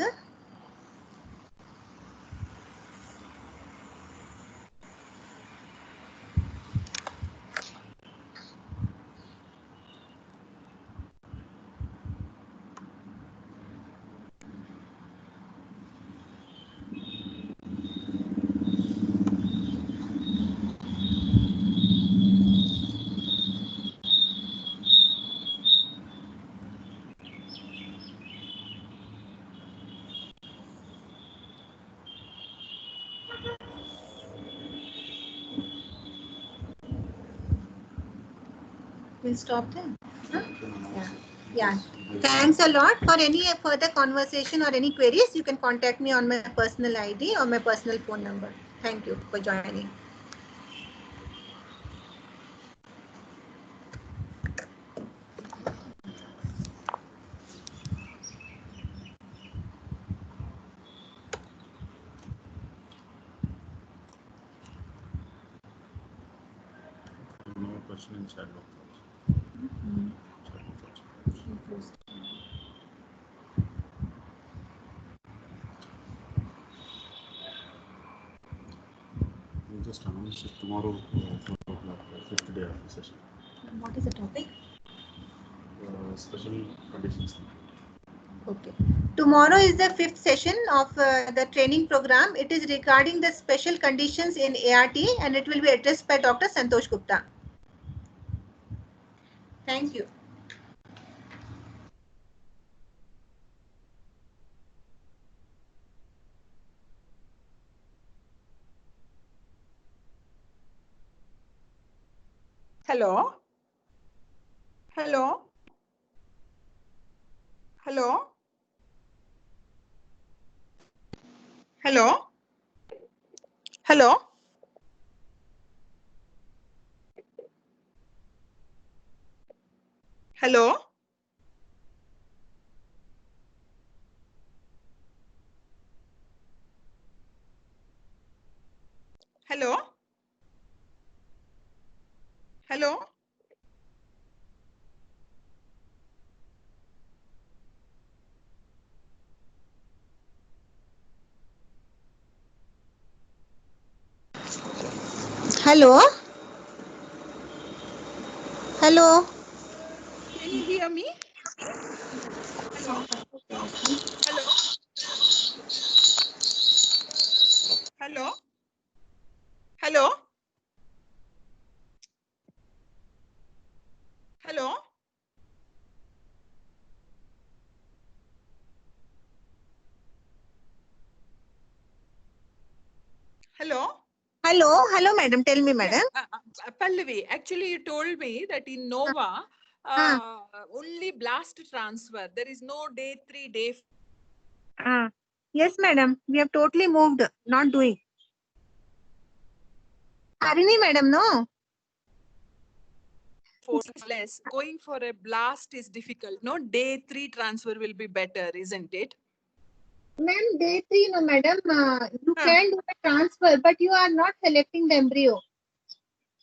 We'll stop there. Huh? Yeah. Thanks a lot. For any further conversation or any queries, you can contact me on my personal ID or my personal phone number. Thank you for joining. No question in chat box. We'll just announce it tomorrow, 12 o'clock, fifth day of the session. What is the topic? Special conditions. Okay. Tomorrow is the fifth session of the training program. It is regarding the special conditions in ART and it will be addressed by Dr. Santosh Gupta. Thank you. Hello? Hello? Hello? Hello? Hello? Hello? Hello? Hello? Hello? Hello? Can you hear me? Hello? Hello? Hello? Hello? Hello? Hello, madam. Tell me, madam. Pallavi, actually you told me that in Nova, only blast transfer. There is no day 3, day 4. Yes, madam. We have totally moved. Not doing. Harini, madam, no. Less. Going for a blast is difficult. No, day 3 transfer will be better, isn't it? Ma'am, day 3, no, madam. You can do the transfer, but you are not selecting the embryo.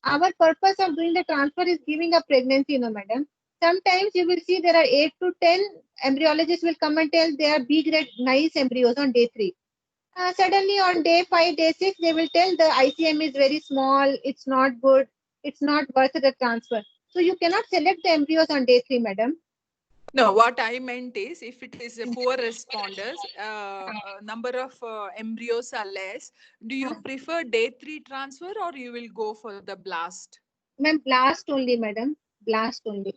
Our purpose of doing the transfer is giving a pregnancy, no, madam. Sometimes you will see there are 8 to 10 embryologists will come and tell they are B grade nice embryos on day 3. Suddenly on day 5, day 6, they will tell the ICM is very small, it's not good, it's not worth the transfer. So you cannot select the embryos on day 3, madam. No, what I meant is if it is a poor responders, number of embryos are less, do you prefer day 3 transfer or you will go for the blast? Ma'am, blast only, madam. Blast only.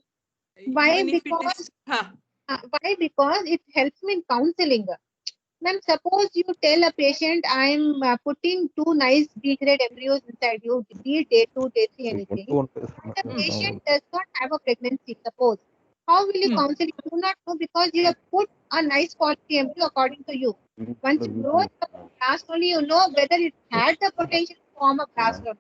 Why? Even Because why? Because it helps me in counseling. Ma'am, suppose you tell a patient, I am putting 2 nice B grade embryos inside you, be it day 2, day 3, anything. The patient does not have a pregnancy, suppose. How will you counsel? You do not know because you have put a nice quality embryo according to you. Once you grow the blast only, you know whether it had the potential to form a blast or not.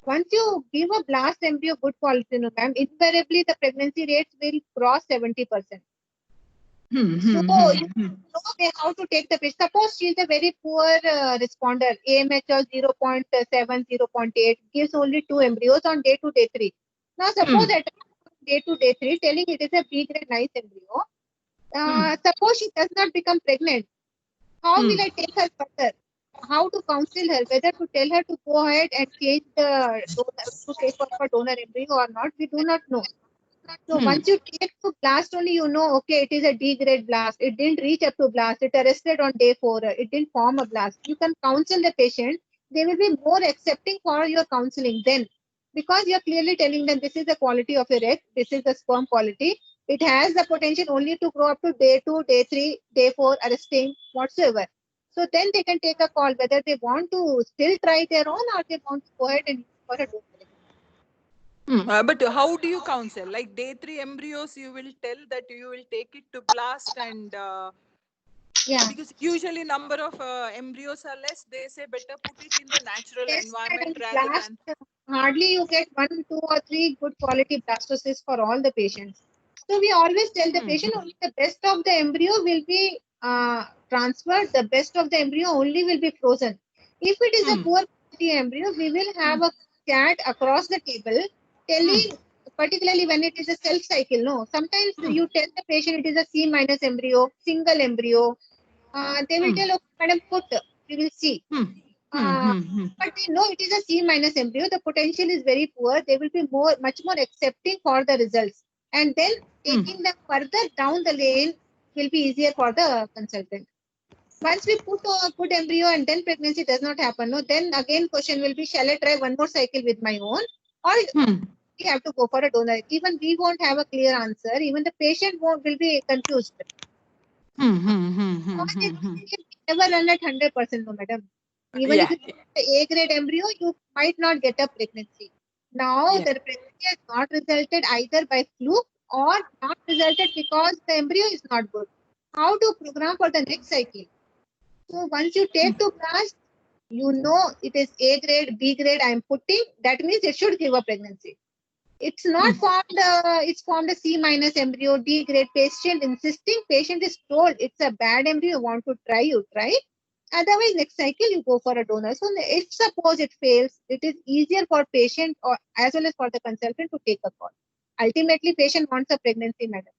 Once you give a blast embryo good quality, no, ma'am, invariably the pregnancy rates will cross 70%. So you know how to take the patient. Suppose she is a very poor responder, AMH of 0.7, 0.8, gives only 2 embryos on day 2, day 3. Now suppose at day 2, day 3, telling it is a B grade nice embryo. Suppose she does not become pregnant. How will I take her further? How to counsel her? Whether to tell her to go ahead and change the donor, to take off a donor embryo or not, we do not know. So once you take to blast only, you know, okay, it is a D grade blast. It didn't reach up to blast. It arrested on day 4. It didn't form a blast. You can counsel the patient. They will be more accepting for your counseling then. Because you're clearly telling them this is the quality of your egg. This is the sperm quality. It has the potential only to grow up to day 2, day 3, day 4, arresting, whatsoever. So then they can take a call whether they want to still try their own or they want to go ahead and use for a donor. But how do you counsel? Like day 3 embryos, you will tell that you will take it to blast and because usually number of embryos are less, they say better put it in the natural environment rather than. Hardly you get 1, 2 or 3 good quality blastocysts for all the patients. So we always tell the patient only the best of the embryo will be transferred. The best of the embryo only will be frozen. If it is a poor quality embryo, we will have a chat across the table telling, particularly when it is a self cycle. No, sometimes you tell the patient it is a C minus embryo, single embryo. They will tell, okay, madam, put. We will see. But they know it is a C minus embryo. The potential is very poor. They will be much more accepting for the results. And then taking them further down the lane will be easier for the consultant. Once we put a good embryo and then pregnancy does not happen, no, then again question will be, shall I try one more cycle with my own, or we have to go for a donor? Even we won't have a clear answer. Even the patient will be confused. Never run at 100%, no, madam. Even if you get A grade embryo, you might not get a pregnancy. Now, the pregnancy has not resulted either by fluke or not resulted because the embryo is not good. How to program for the next cycle? So, once you take to blast, you know it is A grade, B grade I am putting. That means it should give a pregnancy. It's not formed, it's formed a C minus embryo, D grade. Patient insisting, patient is told it's a bad embryo, you want to try, you try. Otherwise, next cycle you go for a donor. So if suppose it fails, it is easier for patient or as well as for the consultant to take a call. Ultimately, patient wants a pregnancy, madam.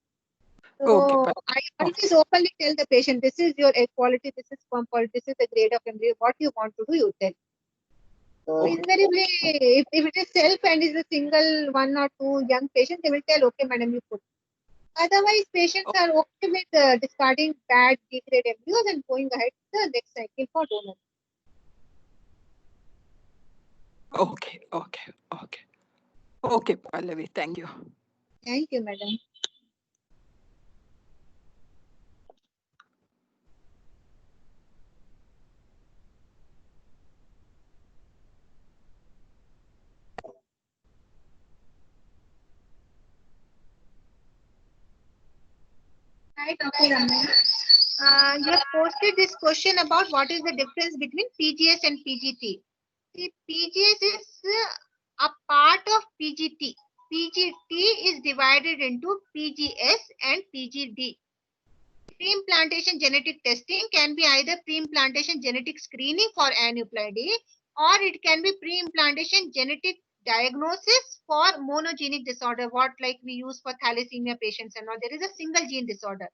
So I always openly tell the patient, this is your egg quality, this is sperm quality, this is the grade of embryo. What you want to do, you tell. So invariably, if it is self and is a single 1 or 2 young patient, they will tell, okay, madam, you put. Otherwise, patients are okay with discarding bad B-grade embryos and going ahead to the next cycle for donor. Okay, Pallavi, thank you. Thank you, madam. Hi, Dr. Raman. You have posted this question about what is the difference between PGS and PGT. See, PGS is a part of PGT. PGT is divided into PGS and PGD. Pre-implantation genetic testing can be either pre-implantation genetic screening for aneuploidy, or it can be pre-implantation genetic diagnosis for monogenic disorder, what like we use for thalassemia patients and all. There is a single gene disorder.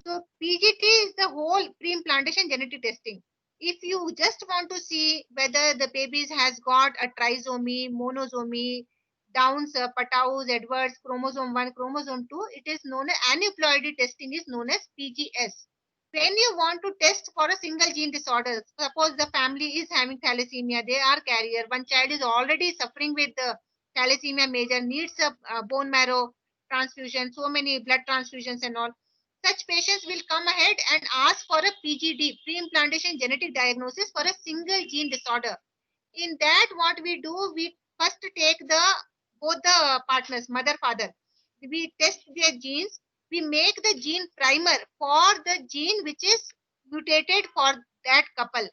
So PGT is the whole pre-implantation genetic testing. If you just want to see whether the baby has got a trisomy, monosomy, Downs, Patau's, Edwards, chromosome 1, chromosome 2, it is known as aneuploidy testing is known as PGS. When you want to test for a single gene disorder, suppose the family is having thalassemia, they are carrier, one child is already suffering with the thalassemia major, needs a bone marrow transfusion, so many blood transfusions and all. Such patients will come ahead and ask for a PGD, pre-implantation genetic diagnosis for a single gene disorder. In that, what we do, we first take both the partners, mother, father. We test their genes. We make the gene primer for the gene which is mutated for that couple.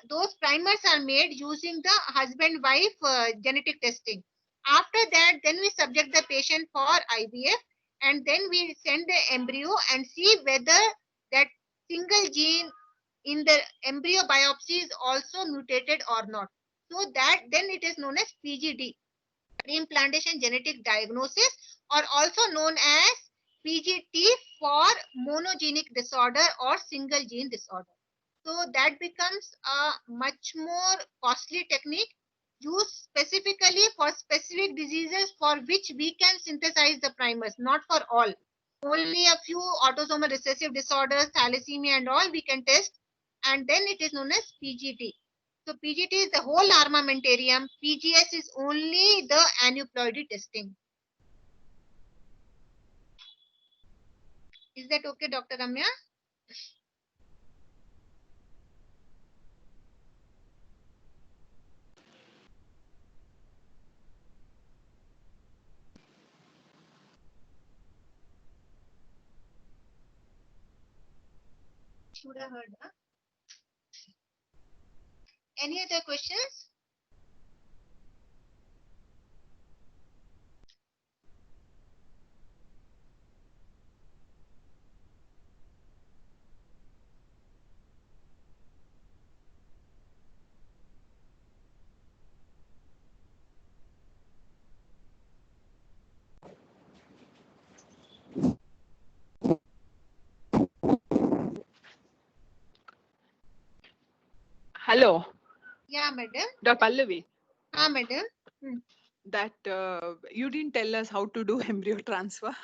Those primers are made using the husband-wife genetic testing. After that, then we subject the patient for IVF, and then we send the embryo and see whether that single gene in the embryo biopsy is also mutated or not. So that then it is known as PGD, pre-implantation genetic diagnosis, or also known as PGT for monogenic disorder or single gene disorder. So that becomes a much more costly technique used specifically for specific diseases for which we can synthesize the primers, not for all. Only a few autosomal recessive disorders, thalassemia and all we can test, and then it is known as PGT. So PGT is the whole armamentarium. PGS is only the aneuploidy testing. Is that okay, Dr. Ramya? Should have heard, huh? Any other questions? Hello, Yeah, madam. Dr. Pallavi. Madam. That you didn't tell us how to do embryo transfer.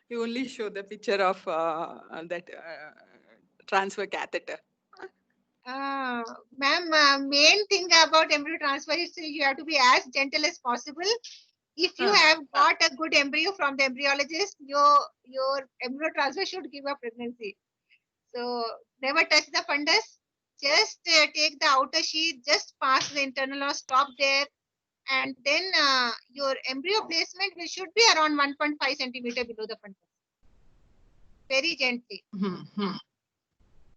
You only show the picture of that transfer catheter. Ma'am, main thing about embryo transfer is you have to be as gentle as possible. If you have got a good embryo from the embryologist, your embryo transfer should give a pregnancy. So never touch the fundus. Just take the outer sheath, just pass the internal or stop there, and then your embryo placement should be around 1.5 centimeter below the fundus. Very gently.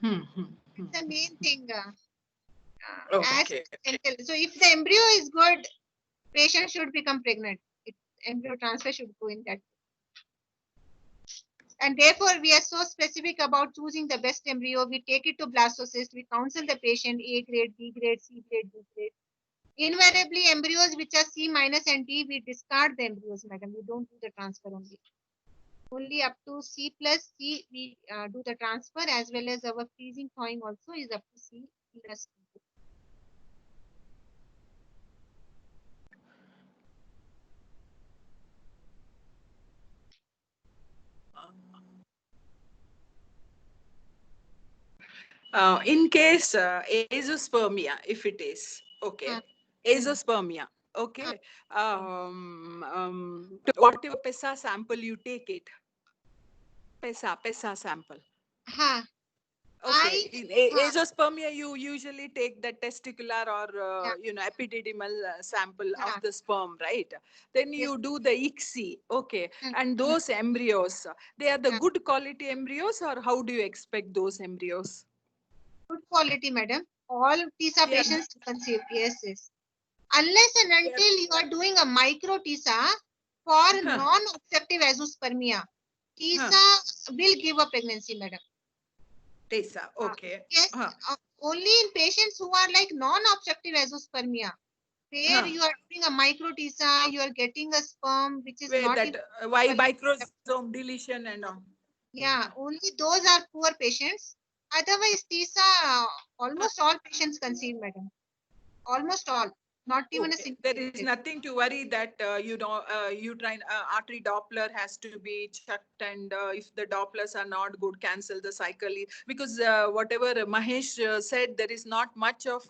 It's the main thing. Okay. So if the embryo is good, patient should become pregnant. Embryo transfer should go in that. And therefore, we are so specific about choosing the best embryo. We take it to blastocyst. We counsel the patient A grade, B grade, C grade, D grade. Invariably, embryos which are C minus and D, we discard the embryos, madam. We don't do the transfer only. Only up to C plus C, we do the transfer, as well as our freezing thawing also is up to C plus. In case azoospermia, if it is okay, azoospermia, okay, whatever PESA sample you take it, PESA sample. Okay, in azoospermia, you usually take the testicular or epididymal sample of the sperm, right? Then you do the ICSI, okay? And those embryos, they are the good quality embryos, or how do you expect those embryos? Good quality, madam. All TISA patients conceive. Yes, yes. Unless and until you are doing a micro TISA for non-obstructive azoospermia, TISA will give a pregnancy, madam. TISA, okay. Yes, only in patients who are like non-obstructive azoospermia, where you are doing a micro TISA, you are getting a sperm which is Where not that even Y microsome deletion and all. Yeah, only those are poor patients. Otherwise, TISA, almost all patients conceive, madam. Almost all. Not even a single. There is nothing to worry that uterine artery Doppler has to be checked, and if the Dopplers are not good, cancel the cycle. Because whatever Mahesh said, there is not much of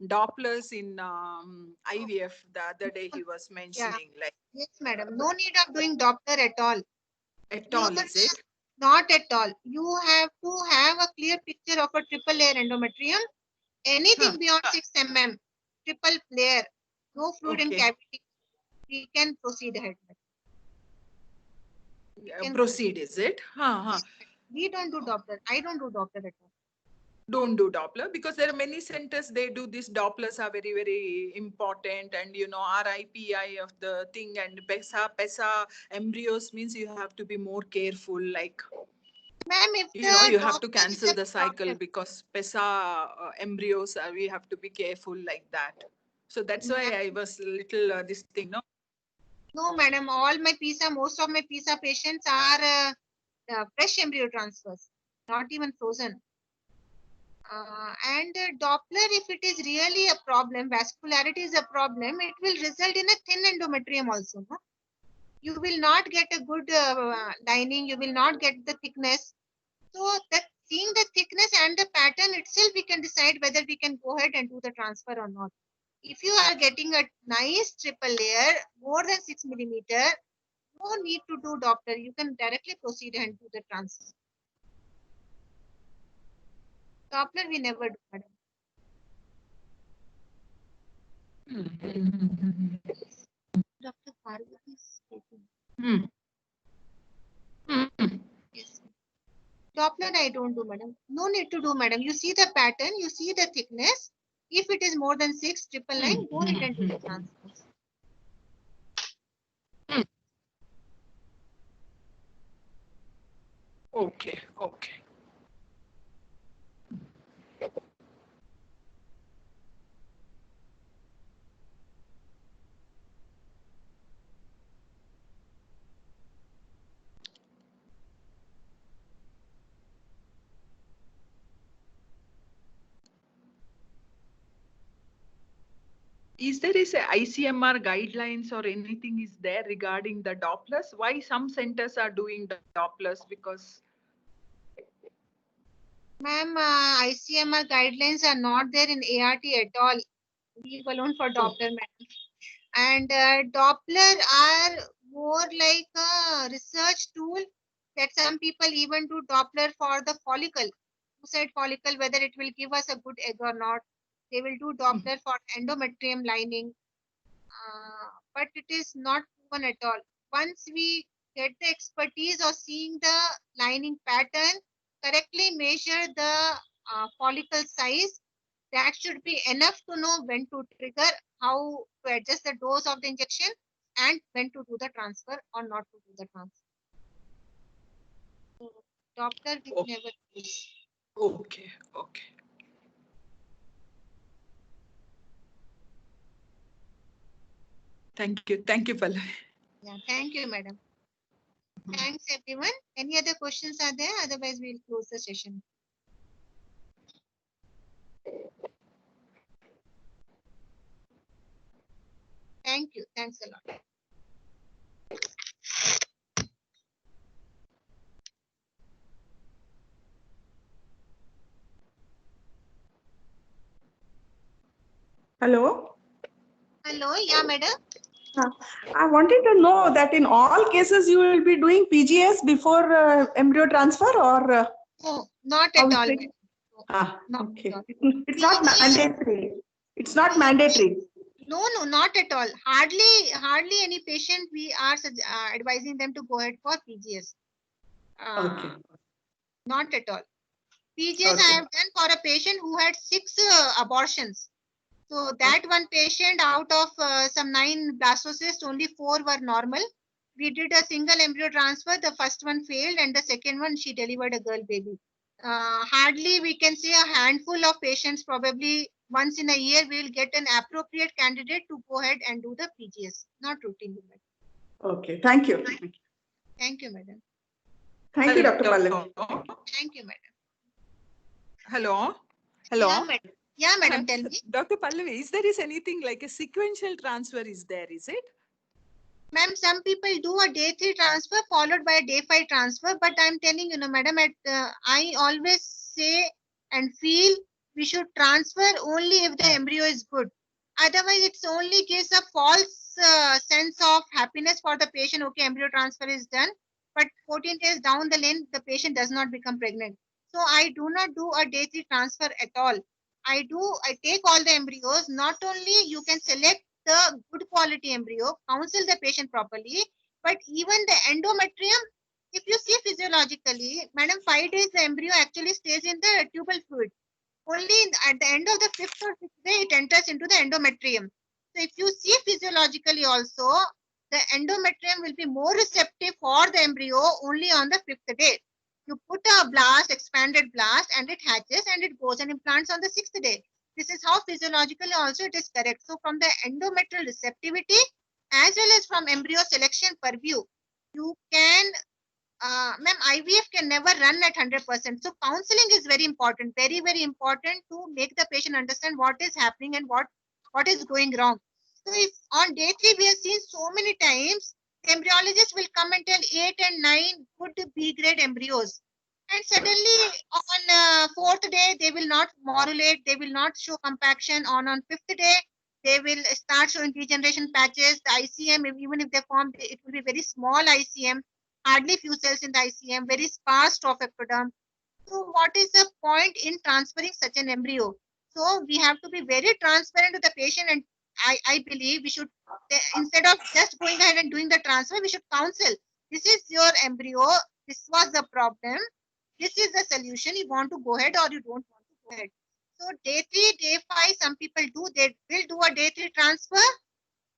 Dopplers in IVF. The other day he was mentioning, like. Yes, madam. No need of doing Doppler at all. At all, is it? Not at all. You have to have a clear picture of a triple layer endometrium. Anything beyond 6 mm, triple layer, no fluid in cavity, we can proceed ahead. Proceed, is it? We don't do Doppler. I don't do Doppler at all. Don't do Doppler, because there are many centers they do this. Dopplers are very, very important, and RIPI of the thing, and PESA embryos means you have to be more careful, like. Ma'am, if you have to cancel the cycle, because PESA embryos we have to be careful like that. So that's why I was little this thing, no? No, madam. Most of my PISA patients are fresh embryo transfers, not even frozen. And Doppler, if it is really a problem, vascularity is a problem, it will result in a thin endometrium also. No? You will not get a good lining, you will not get the thickness. So that seeing the thickness and the pattern itself, we can decide whether we can go ahead and do the transfer or not. If you are getting a nice triple layer, more than 6 millimeter, no need to do Doppler. You can directly proceed and do the transfer. Doppler we never do, madam. Dr. Parvati is taking. Yes. Doppler I don't do, madam. No need to do, madam. You see the pattern, you see the thickness. If it is more than 6, triple line, go ahead and do the transfer. Okay. Is there a ICMR guidelines or anything is there regarding the Dopplers? Why some centers are doing the Dopplers? Because Ma'am, ICMR guidelines are not there in ART at all. Leave alone for Doppler, madam. And Doppler are more like a research tool that some people even do Doppler for the follicle, oocyte follicle, whether it will give us a good egg or not. They will do Doppler for endometrium lining, but it is not proven at all. Once we get the expertise of seeing the lining pattern, correctly measure the follicle size, that should be enough to know when to trigger, how to adjust the dose of the injection, and when to do the transfer or not to do the transfer. So, Doppler we never do. Okay. Thank you, Pallavi. Yeah, thank you, madam. Thanks, everyone. Any other questions are there? Otherwise, we'll close the session. Thank you. Thanks a lot. Hello. Hello. Yeah, madam. I wanted to know that in all cases you will be doing PGS before embryo transfer, or No, not at all. Not Okay. at all. It's not mandatory. It's not mandatory. No, not at all. Hardly any patient we are advising them to go ahead for PGS. Okay. Not at all. PGS Okay. I have done for a patient who had 6 abortions. So that one patient out of some 9 blastocysts, only 4 were normal. We did a single embryo transfer. The first one failed and the second one she delivered a girl baby. Hardly we can say a handful of patients, probably once in a year we will get an appropriate candidate to go ahead and do the PGS, not routinely. Okay. Thank you. Thank you, madam. Thank you, Dr. Pallavi. Thank you, madam. Hello. Yeah, madam. Yeah, madam, tell me. Dr. Pallavi, is there anything like a sequential transfer is there, is it? Ma'am, some people do a day 3 transfer followed by a day 5 transfer, but I'm telling you, madam, I always say and feel we should transfer only if the embryo is good. Otherwise, it only gives a false sense of happiness for the patient. Okay, embryo transfer is done, but 14 days down the lane, the patient does not become pregnant. So I do not do a day 3 transfer at all. I take all the embryos. Not only you can select the good quality embryo, counsel the patient properly, but even the endometrium, if you see physiologically, madam, 5 days the embryo actually stays in the tubal fluid. Only at the end of the 5th or 6th day, it enters into the endometrium. So if you see physiologically also, the endometrium will be more receptive for the embryo only on the 5th day. You put a blast, expanded blast, and it hatches and it goes and implants on the 6th day. This is how physiologically also it is correct. So from the endometrial receptivity as well as from embryo selection purview, you can, ma'am, IVF can never run at 100%. So counseling is very important, very, very important to make the patient understand what is happening and what is going wrong. So if on day 3 we have seen so many times, embryologists will come and tell 8 and 9 good B grade embryos. And suddenly on 4th day, they will not morulate, they will not show compaction. On 5th day, they will start showing degeneration patches. The ICM, even if they form, it will be very small ICM, hardly few cells in the ICM, very sparse trophectoderm. So what is the point in transferring such an embryo? So we have to be very transparent to the patient, and I believe we should, instead of just going ahead and doing the transfer, we should counsel. This is your embryo. This was the problem. This is the solution. You want to go ahead or you don't want to go ahead. So day 3, day 5, some people do. They will do a day 3 transfer,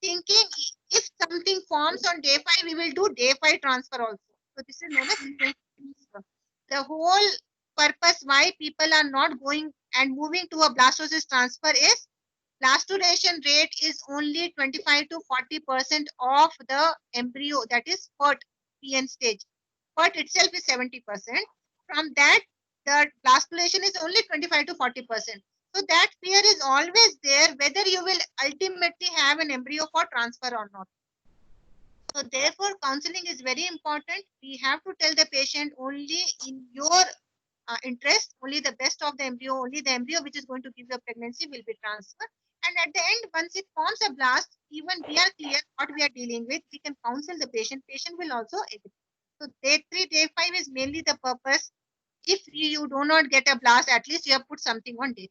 thinking if something forms on day 5, we will do day 5 transfer also. So this is known as sequential transfer. The whole purpose why people are not going and moving to a blastocyst transfer is blastoration rate is only 25 to 40% of the embryo, that is PERT, PN stage. PERT itself is 70%. From that, the blastoration is only 25 to 40%. So that fear is always there, whether you will ultimately have an embryo for transfer or not. So therefore, counseling is very important. We have to tell the patient only in your interest, only the best of the embryo, only the embryo which is going to give you a pregnancy will be transferred. And at the end, once it forms a blast, even we are clear what we are dealing with, we can counsel the patient. Patient will also agree. So day 3, day 5 is mainly the purpose. If you do not get a blast, at least you have put something on day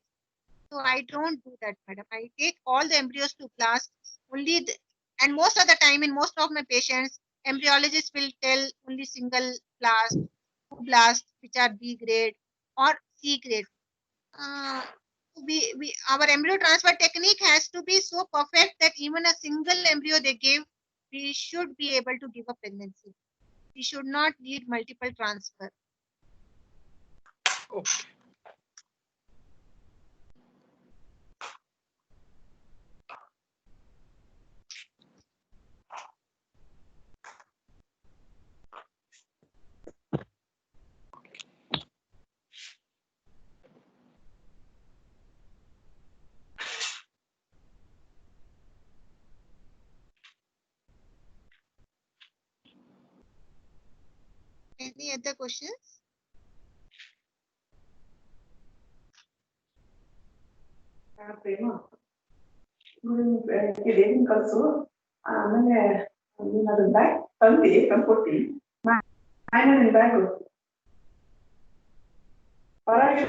3. So I don't do that, madam. I take all the embryos to blast only, and most of the time in most of my patients, embryologists will tell only single blast, 2 blasts which are B grade or C grade. Our embryo transfer technique has to be so perfect that even a single embryo they give, we should be able to give a pregnancy. We should not need multiple transfer. Okay. Any other questions? ಇದೇನು ಕಳ್ಸು ಆಮೇಲೆ ನೀನು ಅದನ್ನ bag ತಂದ್ಕೊಡ್ತೀನಿ ನಾನು bag ಹೊರಗೆ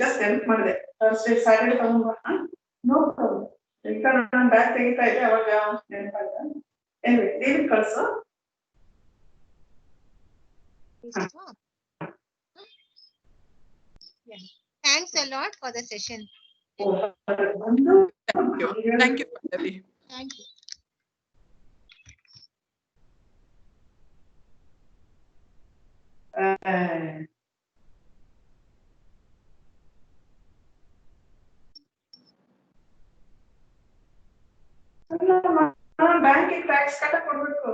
just help ಮಾಡಿದೆ Thursday Saturday ತಗೊಂಡ್ಬಾ no problem ಈಗ ನಾನು ಬ್ಯಾಗ್ ತೆಗಿತಾ ಇದ್ದೆ ಅವಾಗ ನೆನಪಾಯ್ತು ಏನ್ವಿ ದೇವಿ ಕಳ್ಸು Thanks a lot for the session. ಒಂದು Thank you, Pallavi. Thank you. ಬ್ಯಾಂಕಿಗೆ ಟ್ಯಾಕ್ಸ್ ಕಟ್ಟ ಕೊಡ್ಬೇಕು